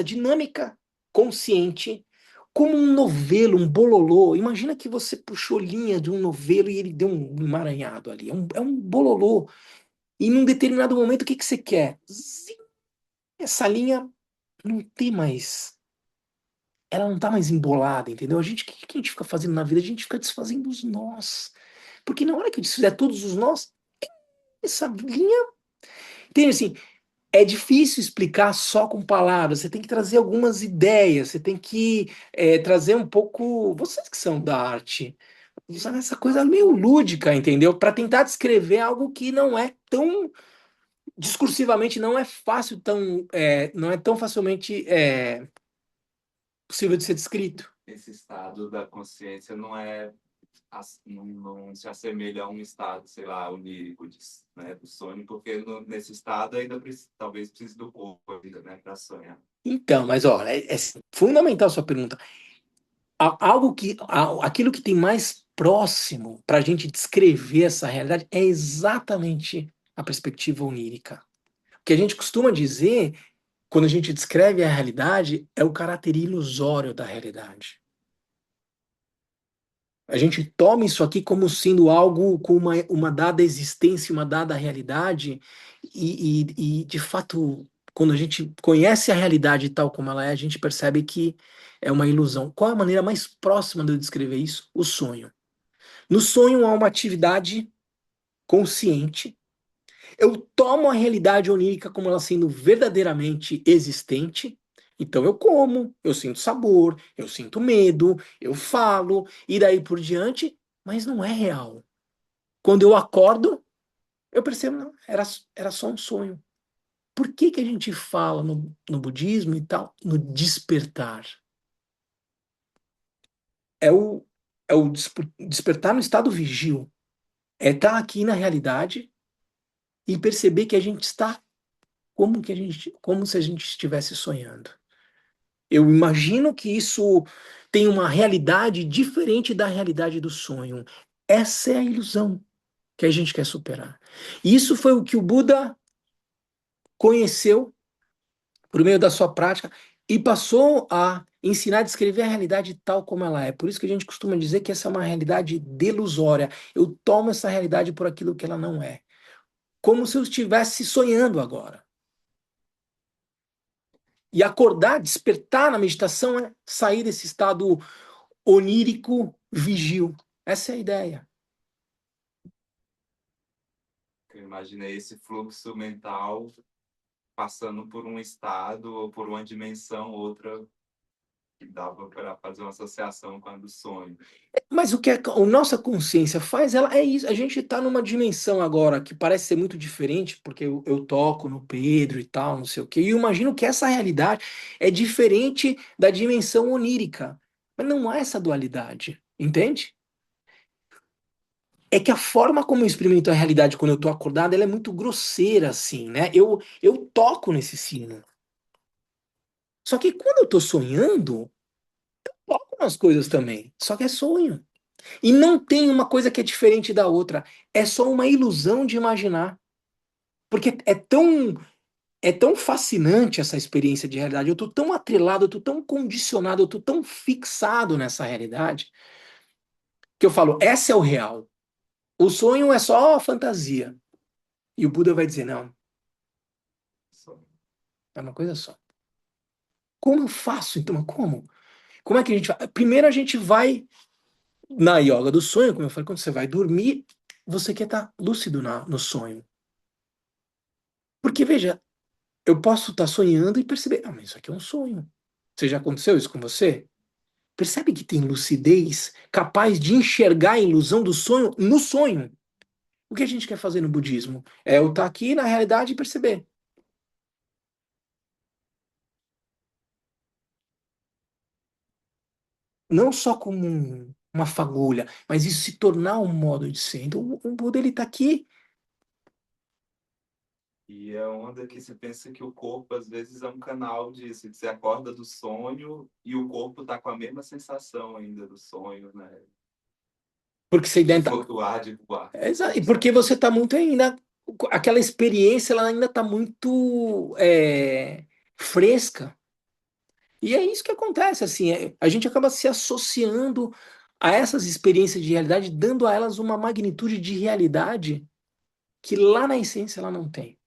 dinâmica consciente, como um novelo, um bololô. Imagina que você puxou linha de um novelo e ele deu um emaranhado ali. É um bololô. E num determinado momento, o que que você quer? Zim, essa linha não tem mais. Ela não tá mais embolada, entendeu? O que a gente fica fazendo na vida? A gente fica desfazendo os nós. Porque na hora que eu desfizer todos os nós, essa linha. Entende assim? É difícil explicar só com palavras. Você tem que trazer algumas ideias. Você tem que trazer um pouco. Vocês que são da arte, usar essa coisa meio lúdica, entendeu? Para tentar descrever algo que não é tão discursivamente não é fácil tão não é tão facilmente possível de ser descrito. Esse estado da consciência não se assemelha a um estado, sei lá, onírico, né, do sonho, porque nesse estado ainda talvez precise do corpo ainda, né, para sonhar. Então, mas ó, é fundamental a sua pergunta. Aquilo que tem mais próximo para a gente descrever essa realidade é exatamente a perspectiva onírica. O que a gente costuma dizer, quando a gente descreve a realidade, é o caráter ilusório da realidade. A gente toma isso aqui como sendo algo com uma dada existência, uma dada realidade, de fato, quando a gente conhece a realidade tal como ela é, a gente percebe que é uma ilusão. Qual é a maneira mais próxima de eu descrever isso? O sonho. No sonho há uma atividade consciente. Eu tomo a realidade onírica como ela sendo verdadeiramente existente. Então eu como, eu sinto sabor, eu sinto medo, eu falo, e daí por diante, mas não é real. Quando eu acordo, eu percebo, não, era só um sonho. Por que que a gente fala no budismo e tal, no despertar? É o, é o despertar no estado vigil. É estar aqui na realidade e perceber que a gente está como se a gente estivesse sonhando. Eu imagino que isso tem uma realidade diferente da realidade do sonho. Essa é a ilusão que a gente quer superar. E isso foi o que o Buda conheceu por meio da sua prática e passou a ensinar a descrever a realidade tal como ela é. Por isso que a gente costuma dizer que essa é uma realidade delusória. Eu tomo essa realidade por aquilo que ela não é. Como se eu estivesse sonhando agora. E acordar, despertar na meditação é sair desse estado onírico vigil. Essa é a ideia. Eu imaginei esse fluxo mental passando por um estado ou por uma dimensão, outra que dava para fazer uma associação com a do sonho. Mas o que a nossa consciência faz, ela é isso. A gente está numa dimensão agora que parece ser muito diferente, porque eu toco no Pedro e tal, não sei o quê. E eu imagino que essa realidade é diferente da dimensão onírica. Mas não há essa dualidade, entende? É que a forma como eu experimento a realidade quando eu estou acordado, ela é muito grosseira, assim, né? Eu toco nesse sino. Só que quando eu estou sonhando, toco nas coisas também. Só que é sonho. E não tem uma coisa que é diferente da outra. É só uma ilusão de imaginar. Porque é tão fascinante essa experiência de realidade. Eu estou tão atrelado, eu estou tão condicionado, eu estou tão fixado nessa realidade, que eu falo, essa é o real. O sonho é só fantasia. E o Buda vai dizer, não, Sonho. é uma coisa só. Como eu faço, então? Como? Como é que a gente vai? Primeiro a gente vai na yoga do sonho, como eu falei, quando você vai dormir, você quer estar lúcido no sonho. Porque, veja, eu posso estar sonhando e perceber, ah, mas isso aqui é um sonho. Você já aconteceu isso com você? Percebe que tem lucidez capaz de enxergar a ilusão do sonho no sonho. O que a gente quer fazer no budismo? É eu estar aqui na realidade e perceber. Não só como uma fagulha, mas isso se tornar um modo de ser. Então, o Buda, ele está aqui. E é onda que se pensa que o corpo, às vezes, é um canal disso, que você acorda do sonho e o corpo tá com a mesma sensação ainda do sonho, né? Porque você De ainda. flutuar, de voar. E porque você está muito ainda. Aquela experiência, ela ainda está muito fresca. E é isso que acontece, assim, a gente acaba se associando a essas experiências de realidade, dando a elas uma magnitude de realidade que lá na essência ela não tem.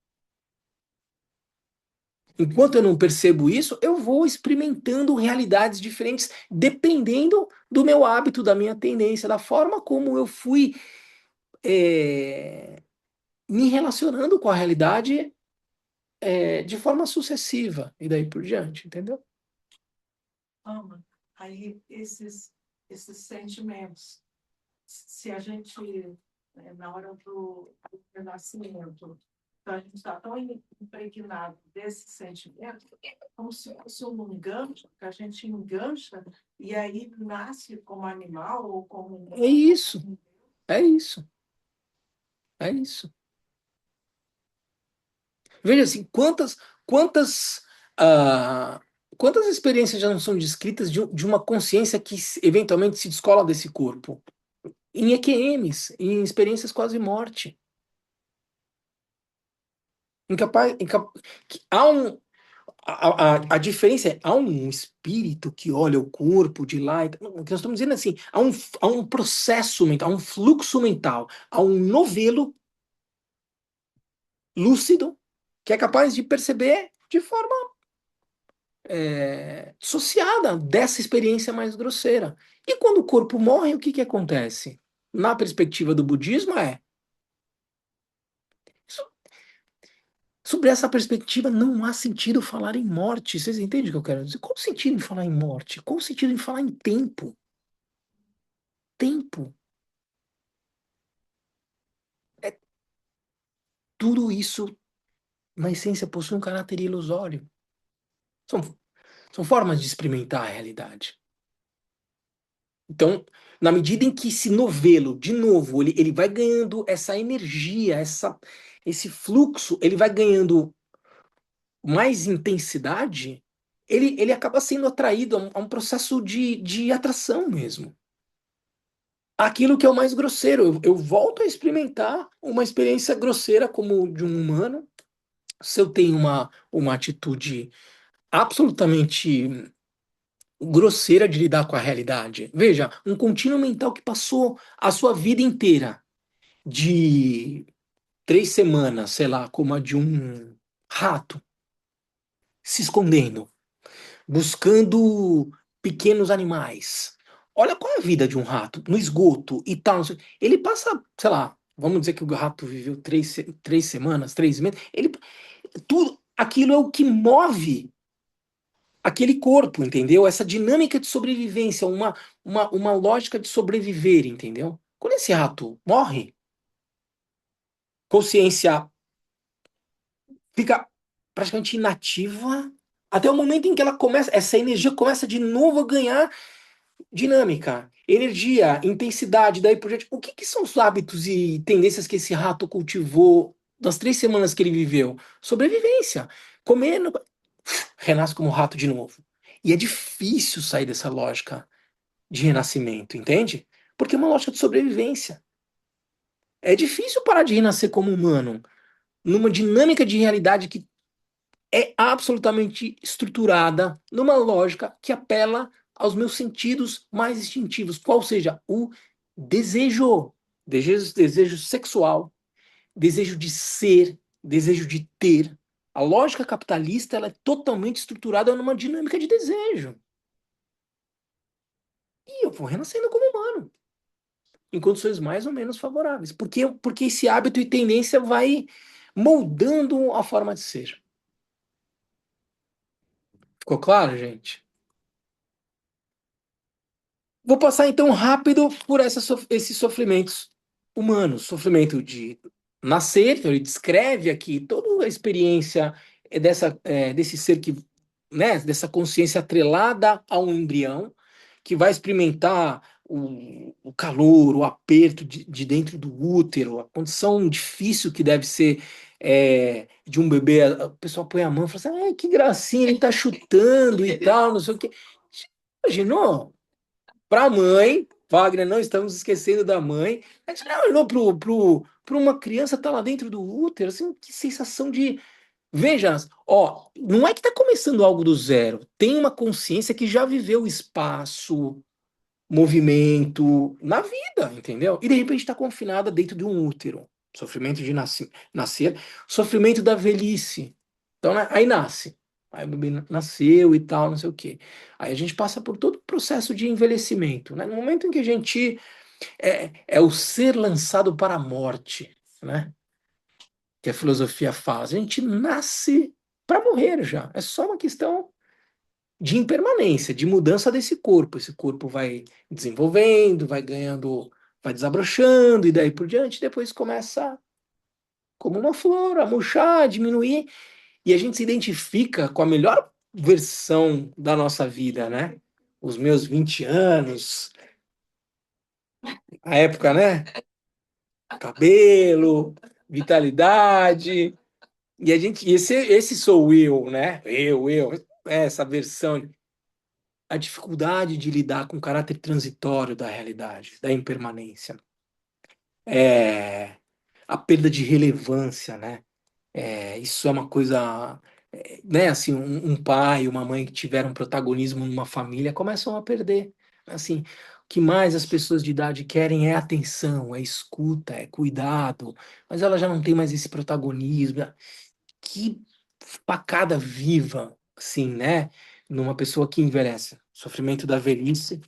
Enquanto eu não percebo isso, eu vou experimentando realidades diferentes, dependendo do meu hábito, da minha tendência, da forma como eu fui me relacionando com a realidade de forma sucessiva, e daí por diante, entendeu? Ama. Aí esses sentimentos, se a gente, na hora do renascimento, a gente está tão impregnado desse sentimento, como se fosse um gancho, que a gente engancha e aí nasce como animal ou como É isso, é isso, é isso. Veja assim, quantas, ah, quantas experiências já não são descritas de uma consciência que eventualmente se descola desse corpo? Em EQMs, em experiências quase morte. Incapaz, há a diferença é, há um espírito que olha o corpo de lá. Não, o que nós estamos dizendo é assim, há um processo mental, há um fluxo mental, há um novelo lúcido que é capaz de perceber de forma dissociada dessa experiência mais grosseira. E quando o corpo morre, o que acontece? Na perspectiva do budismo, so- sobre essa perspectiva, não há sentido falar em morte. Vocês entendem o que eu quero dizer? Qual o sentido em falar em morte? Qual o sentido em falar em tempo? Tempo. É, tudo isso, na essência, possui um caráter ilusório. São, são formas de experimentar a realidade. Então, na medida em que esse novelo, de novo, ele vai ganhando essa energia, esse fluxo, ele vai ganhando mais intensidade, ele acaba sendo atraído a um processo de atração mesmo. Aquilo que é o mais grosseiro. Eu volto a experimentar uma experiência grosseira como de um humano. Se eu tenho uma atitude absolutamente grosseira de lidar com a realidade. Veja, um contínuo mental que passou a sua vida inteira de 3 semanas, sei lá, como a de um rato, se escondendo, buscando pequenos animais. Olha qual é a vida de um rato no esgoto e tal. Ele passa, sei lá, vamos dizer que o rato viveu 3 semanas, 3 meses. Tudo aquilo é o que move aquele corpo, entendeu? Essa dinâmica de sobrevivência, uma lógica de sobreviver, entendeu? Quando esse rato morre, consciência fica praticamente inativa até o momento em que ela começa, essa energia começa de novo a ganhar dinâmica, energia, intensidade, daí por diante. O que são os hábitos e tendências que esse rato cultivou nas 3 semanas que ele viveu? Sobrevivência. Comendo, renasce como rato de novo. E é difícil sair dessa lógica de renascimento, entende? Porque é uma lógica de sobrevivência. É difícil parar de renascer como humano numa dinâmica de realidade que é absolutamente estruturada numa lógica que apela aos meus sentidos mais instintivos, qual seja o desejo, desejo sexual, desejo de ser, desejo de ter. A lógica capitalista ela é totalmente estruturada numa dinâmica de desejo. E eu vou renascendo como humano, em condições mais ou menos favoráveis. Porque esse hábito e tendência vai moldando a forma de ser. Ficou claro, gente? Vou passar então rápido por esses sofrimentos humanos. Sofrimento de nascer, então ele descreve aqui toda a experiência desse ser que, né, dessa consciência atrelada a um embrião, que vai experimentar o calor, o aperto de dentro do útero, a condição difícil que deve ser de um bebê. O pessoal põe a mão e fala assim, ai, que gracinha, ele tá chutando e tal, não sei o quê. Imaginou? Para a mãe, Wagner, não estamos esquecendo da mãe. A gente já olhou para uma criança estar lá dentro do útero, assim, que sensação de. Veja, ó, não é que está começando algo do zero. Tem uma consciência que já viveu espaço, movimento na vida, entendeu? E de repente está confinada dentro de um útero. Sofrimento de nascer, sofrimento da velhice. Então, né, aí nasce. Aí o bebê nasceu e tal, não sei o quê. Aí a gente passa por todo o processo de envelhecimento, né? No momento em que a gente é o ser lançado para a morte, né? Que a filosofia faz. A gente nasce para morrer já. É só uma questão de impermanência, de mudança desse corpo. Esse corpo vai desenvolvendo, vai ganhando, vai desabrochando e daí por diante. Depois começa, como uma flor, a murchar, a diminuir. E a gente se identifica com a melhor versão da nossa vida, né? Os meus 20 anos, a época, né? Cabelo, vitalidade. Esse sou eu, né? Essa versão. A dificuldade de lidar com o caráter transitório da realidade, da impermanência, é, a perda de relevância, né? Isso é uma coisa, né? Assim, um pai, uma mãe que tiveram protagonismo numa família começam a perder. Assim, o que mais as pessoas de idade querem é atenção, é escuta, é cuidado, mas ela já não tem mais esse protagonismo. Que facada viva, assim, né? Numa pessoa que envelhece. Sofrimento da velhice,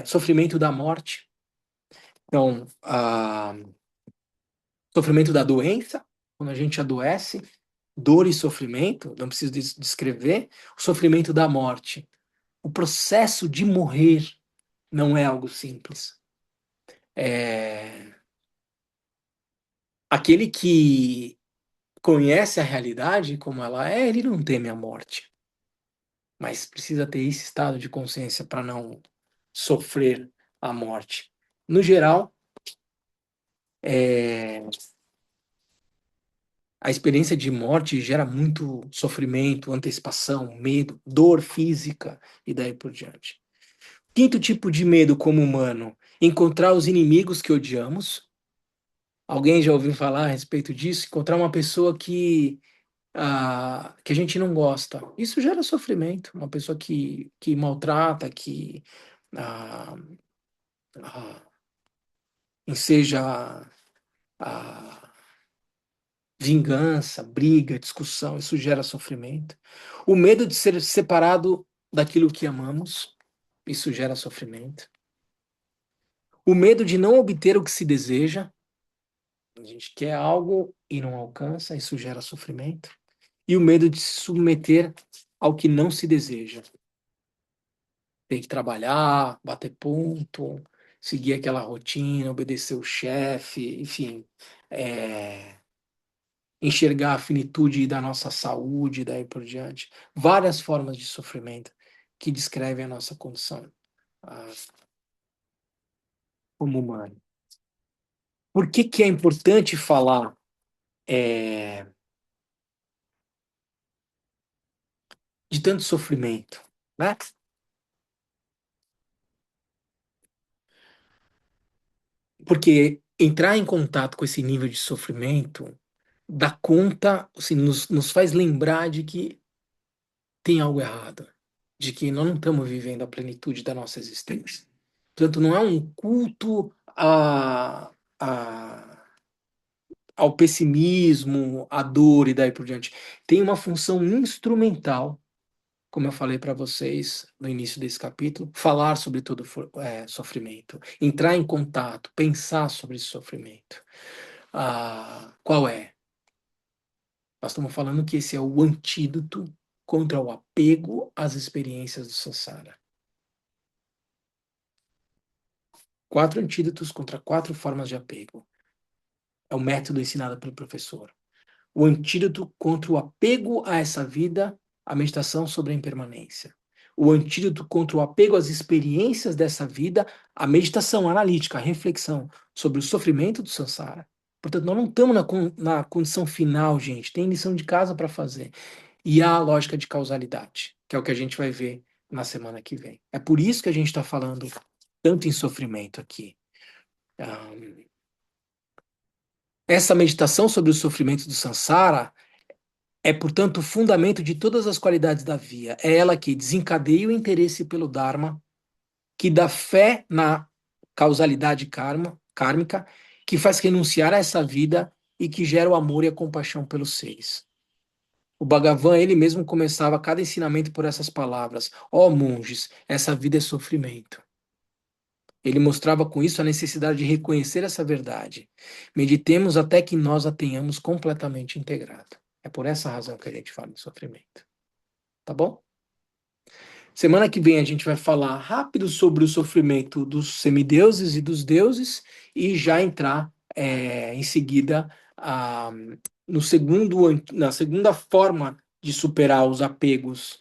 sofrimento da morte. Então, sofrimento da doença, quando a gente adoece, dor e sofrimento, não preciso descrever, o sofrimento da morte. O processo de morrer não é algo simples. Aquele que conhece a realidade como ela é, ele não teme a morte, mas precisa ter esse estado de consciência para não sofrer a morte. No geral, a experiência de morte gera muito sofrimento, antecipação, medo, dor física e daí por diante. Quinto tipo de medo como humano, encontrar os inimigos que odiamos. Alguém já ouviu falar a respeito disso? Encontrar uma pessoa que a gente não gosta. Isso gera sofrimento. Uma pessoa que maltrata, que ah, ah, enseja a vingança, briga, discussão, isso gera sofrimento. O medo de ser separado daquilo que amamos, isso gera sofrimento. O medo de não obter o que se deseja, a gente quer algo e não alcança, isso gera sofrimento. E o medo de se submeter ao que não se deseja. Tem que trabalhar, bater ponto, seguir aquela rotina, obedecer o chefe, enfim, enxergar a finitude da nossa saúde, daí por diante. Várias formas de sofrimento que descrevem a nossa condição como humano. Por que é importante falar de tanto sofrimento, né? Porque entrar em contato com esse nível de sofrimento dá conta, assim, nos faz lembrar de que tem algo errado, de que nós não estamos vivendo a plenitude da nossa existência. Portanto, não é um culto a, ao pessimismo, à dor e daí por diante. Tem uma função instrumental, como eu falei para vocês no início desse capítulo, falar sobre todo sofrimento, entrar em contato, pensar sobre esse sofrimento. Qual é? Nós estamos falando que esse é o antídoto contra o apego às experiências do samsara. 4 antídotos contra 4 formas de apego. É o método ensinado pelo professor. O antídoto contra o apego a essa vida, a meditação sobre a impermanência. o antídoto contra o apego às experiências dessa vida, a meditação analítica, a reflexão sobre o sofrimento do samsara. Portanto, nós não estamos na condição final, gente. Tem lição de casa para fazer. E há a lógica de causalidade, que é o que a gente vai ver na semana que vem. É por isso que a gente está falando tanto em sofrimento aqui. Essa meditação sobre o sofrimento do samsara é, portanto, o fundamento de todas as qualidades da via. É ela que desencadeia o interesse pelo Dharma, que dá fé na causalidade kármica, que faz renunciar a essa vida e que gera o amor e a compaixão pelos seres. O Bhagavan, ele mesmo começava cada ensinamento por essas palavras: ó monges, essa vida é sofrimento. Ele mostrava com isso a necessidade de reconhecer essa verdade. Meditemos até que nós a tenhamos completamente integrada. É por essa razão que a gente fala em sofrimento. Tá bom? Semana que vem a gente vai falar rápido sobre o sofrimento dos semideuses e dos deuses e já entrar em seguida na segunda forma de superar os apegos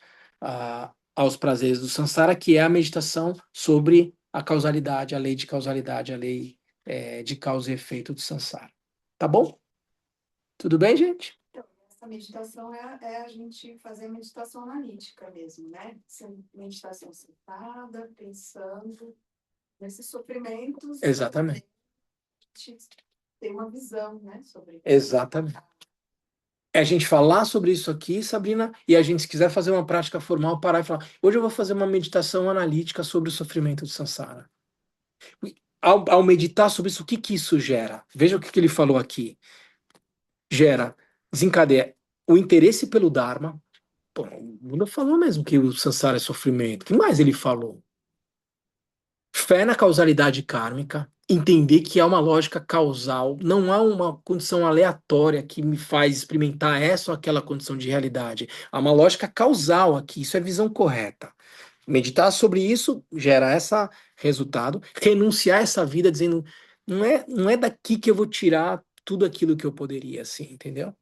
aos prazeres do samsara, que é a meditação sobre a causalidade, a lei de causalidade, a lei de causa e efeito do samsara. Tá bom? Tudo bem, gente? Então, essa meditação é a gente fazer meditação analítica mesmo, né? Meditação sentada, pensando nesses sofrimentos. Exatamente. A gente tem uma visão, né, sobre Exatamente. É a gente falar sobre isso aqui, Sabrina, e a gente, se quiser fazer uma prática formal, parar e falar: hoje eu vou fazer uma meditação analítica sobre o sofrimento do samsara. Ao meditar sobre isso, o que isso gera? Veja o que ele falou aqui. Gera, desencadeia o interesse pelo Dharma. Pô, o Buda falou mesmo que o samsara é sofrimento. O que mais ele falou? Fé na causalidade kármica, entender que há uma lógica causal, não há uma condição aleatória que me faz experimentar essa ou aquela condição de realidade. Há uma lógica causal aqui, isso é visão correta. Meditar sobre isso gera esse resultado, renunciar a essa vida dizendo, não é daqui que eu vou tirar tudo aquilo que eu poderia, assim, entendeu?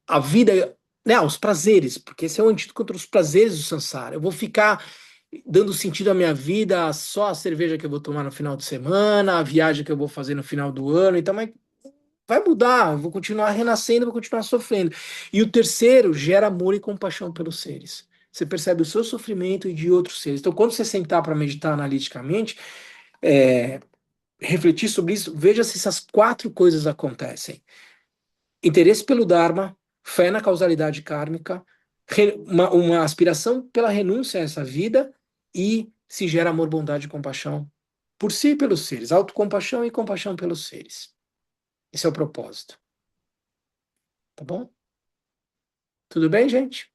A vida, né, os prazeres, porque esse é o antídoto contra os prazeres do samsara. Eu vou ficar dando sentido à minha vida só a cerveja que eu vou tomar no final de semana, a viagem que eu vou fazer no final do ano, então mas vai mudar, eu vou continuar renascendo, vou continuar sofrendo. E o terceiro gera amor e compaixão pelos seres. Você percebe o seu sofrimento e de outros seres. Então, quando você sentar para meditar analiticamente, refletir sobre isso, veja se essas 4 coisas acontecem: interesse pelo Dharma, fé na causalidade kármica, uma aspiração pela renúncia a essa vida e se gera amor, bondade e compaixão por si e pelos seres. Autocompaixão e compaixão pelos seres. Esse é o propósito. Tá bom? Tudo bem, gente?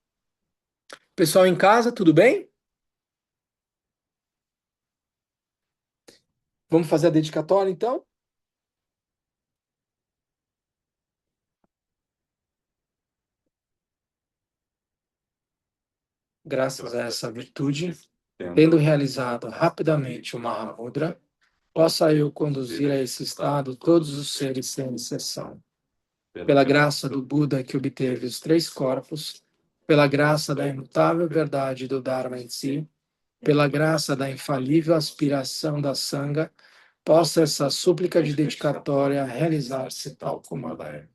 Pessoal em casa, tudo bem? Vamos fazer a dedicatória, então? Graças a essa virtude, tendo realizado rapidamente o Mahamudra, possa eu conduzir a esse estado todos os seres sem exceção. Pela graça do Buda que obteve os 3 corpos, pela graça da imutável verdade do Dharma em si, pela graça da infalível aspiração da Sangha, possa essa súplica de dedicatória realizar-se tal como ela é.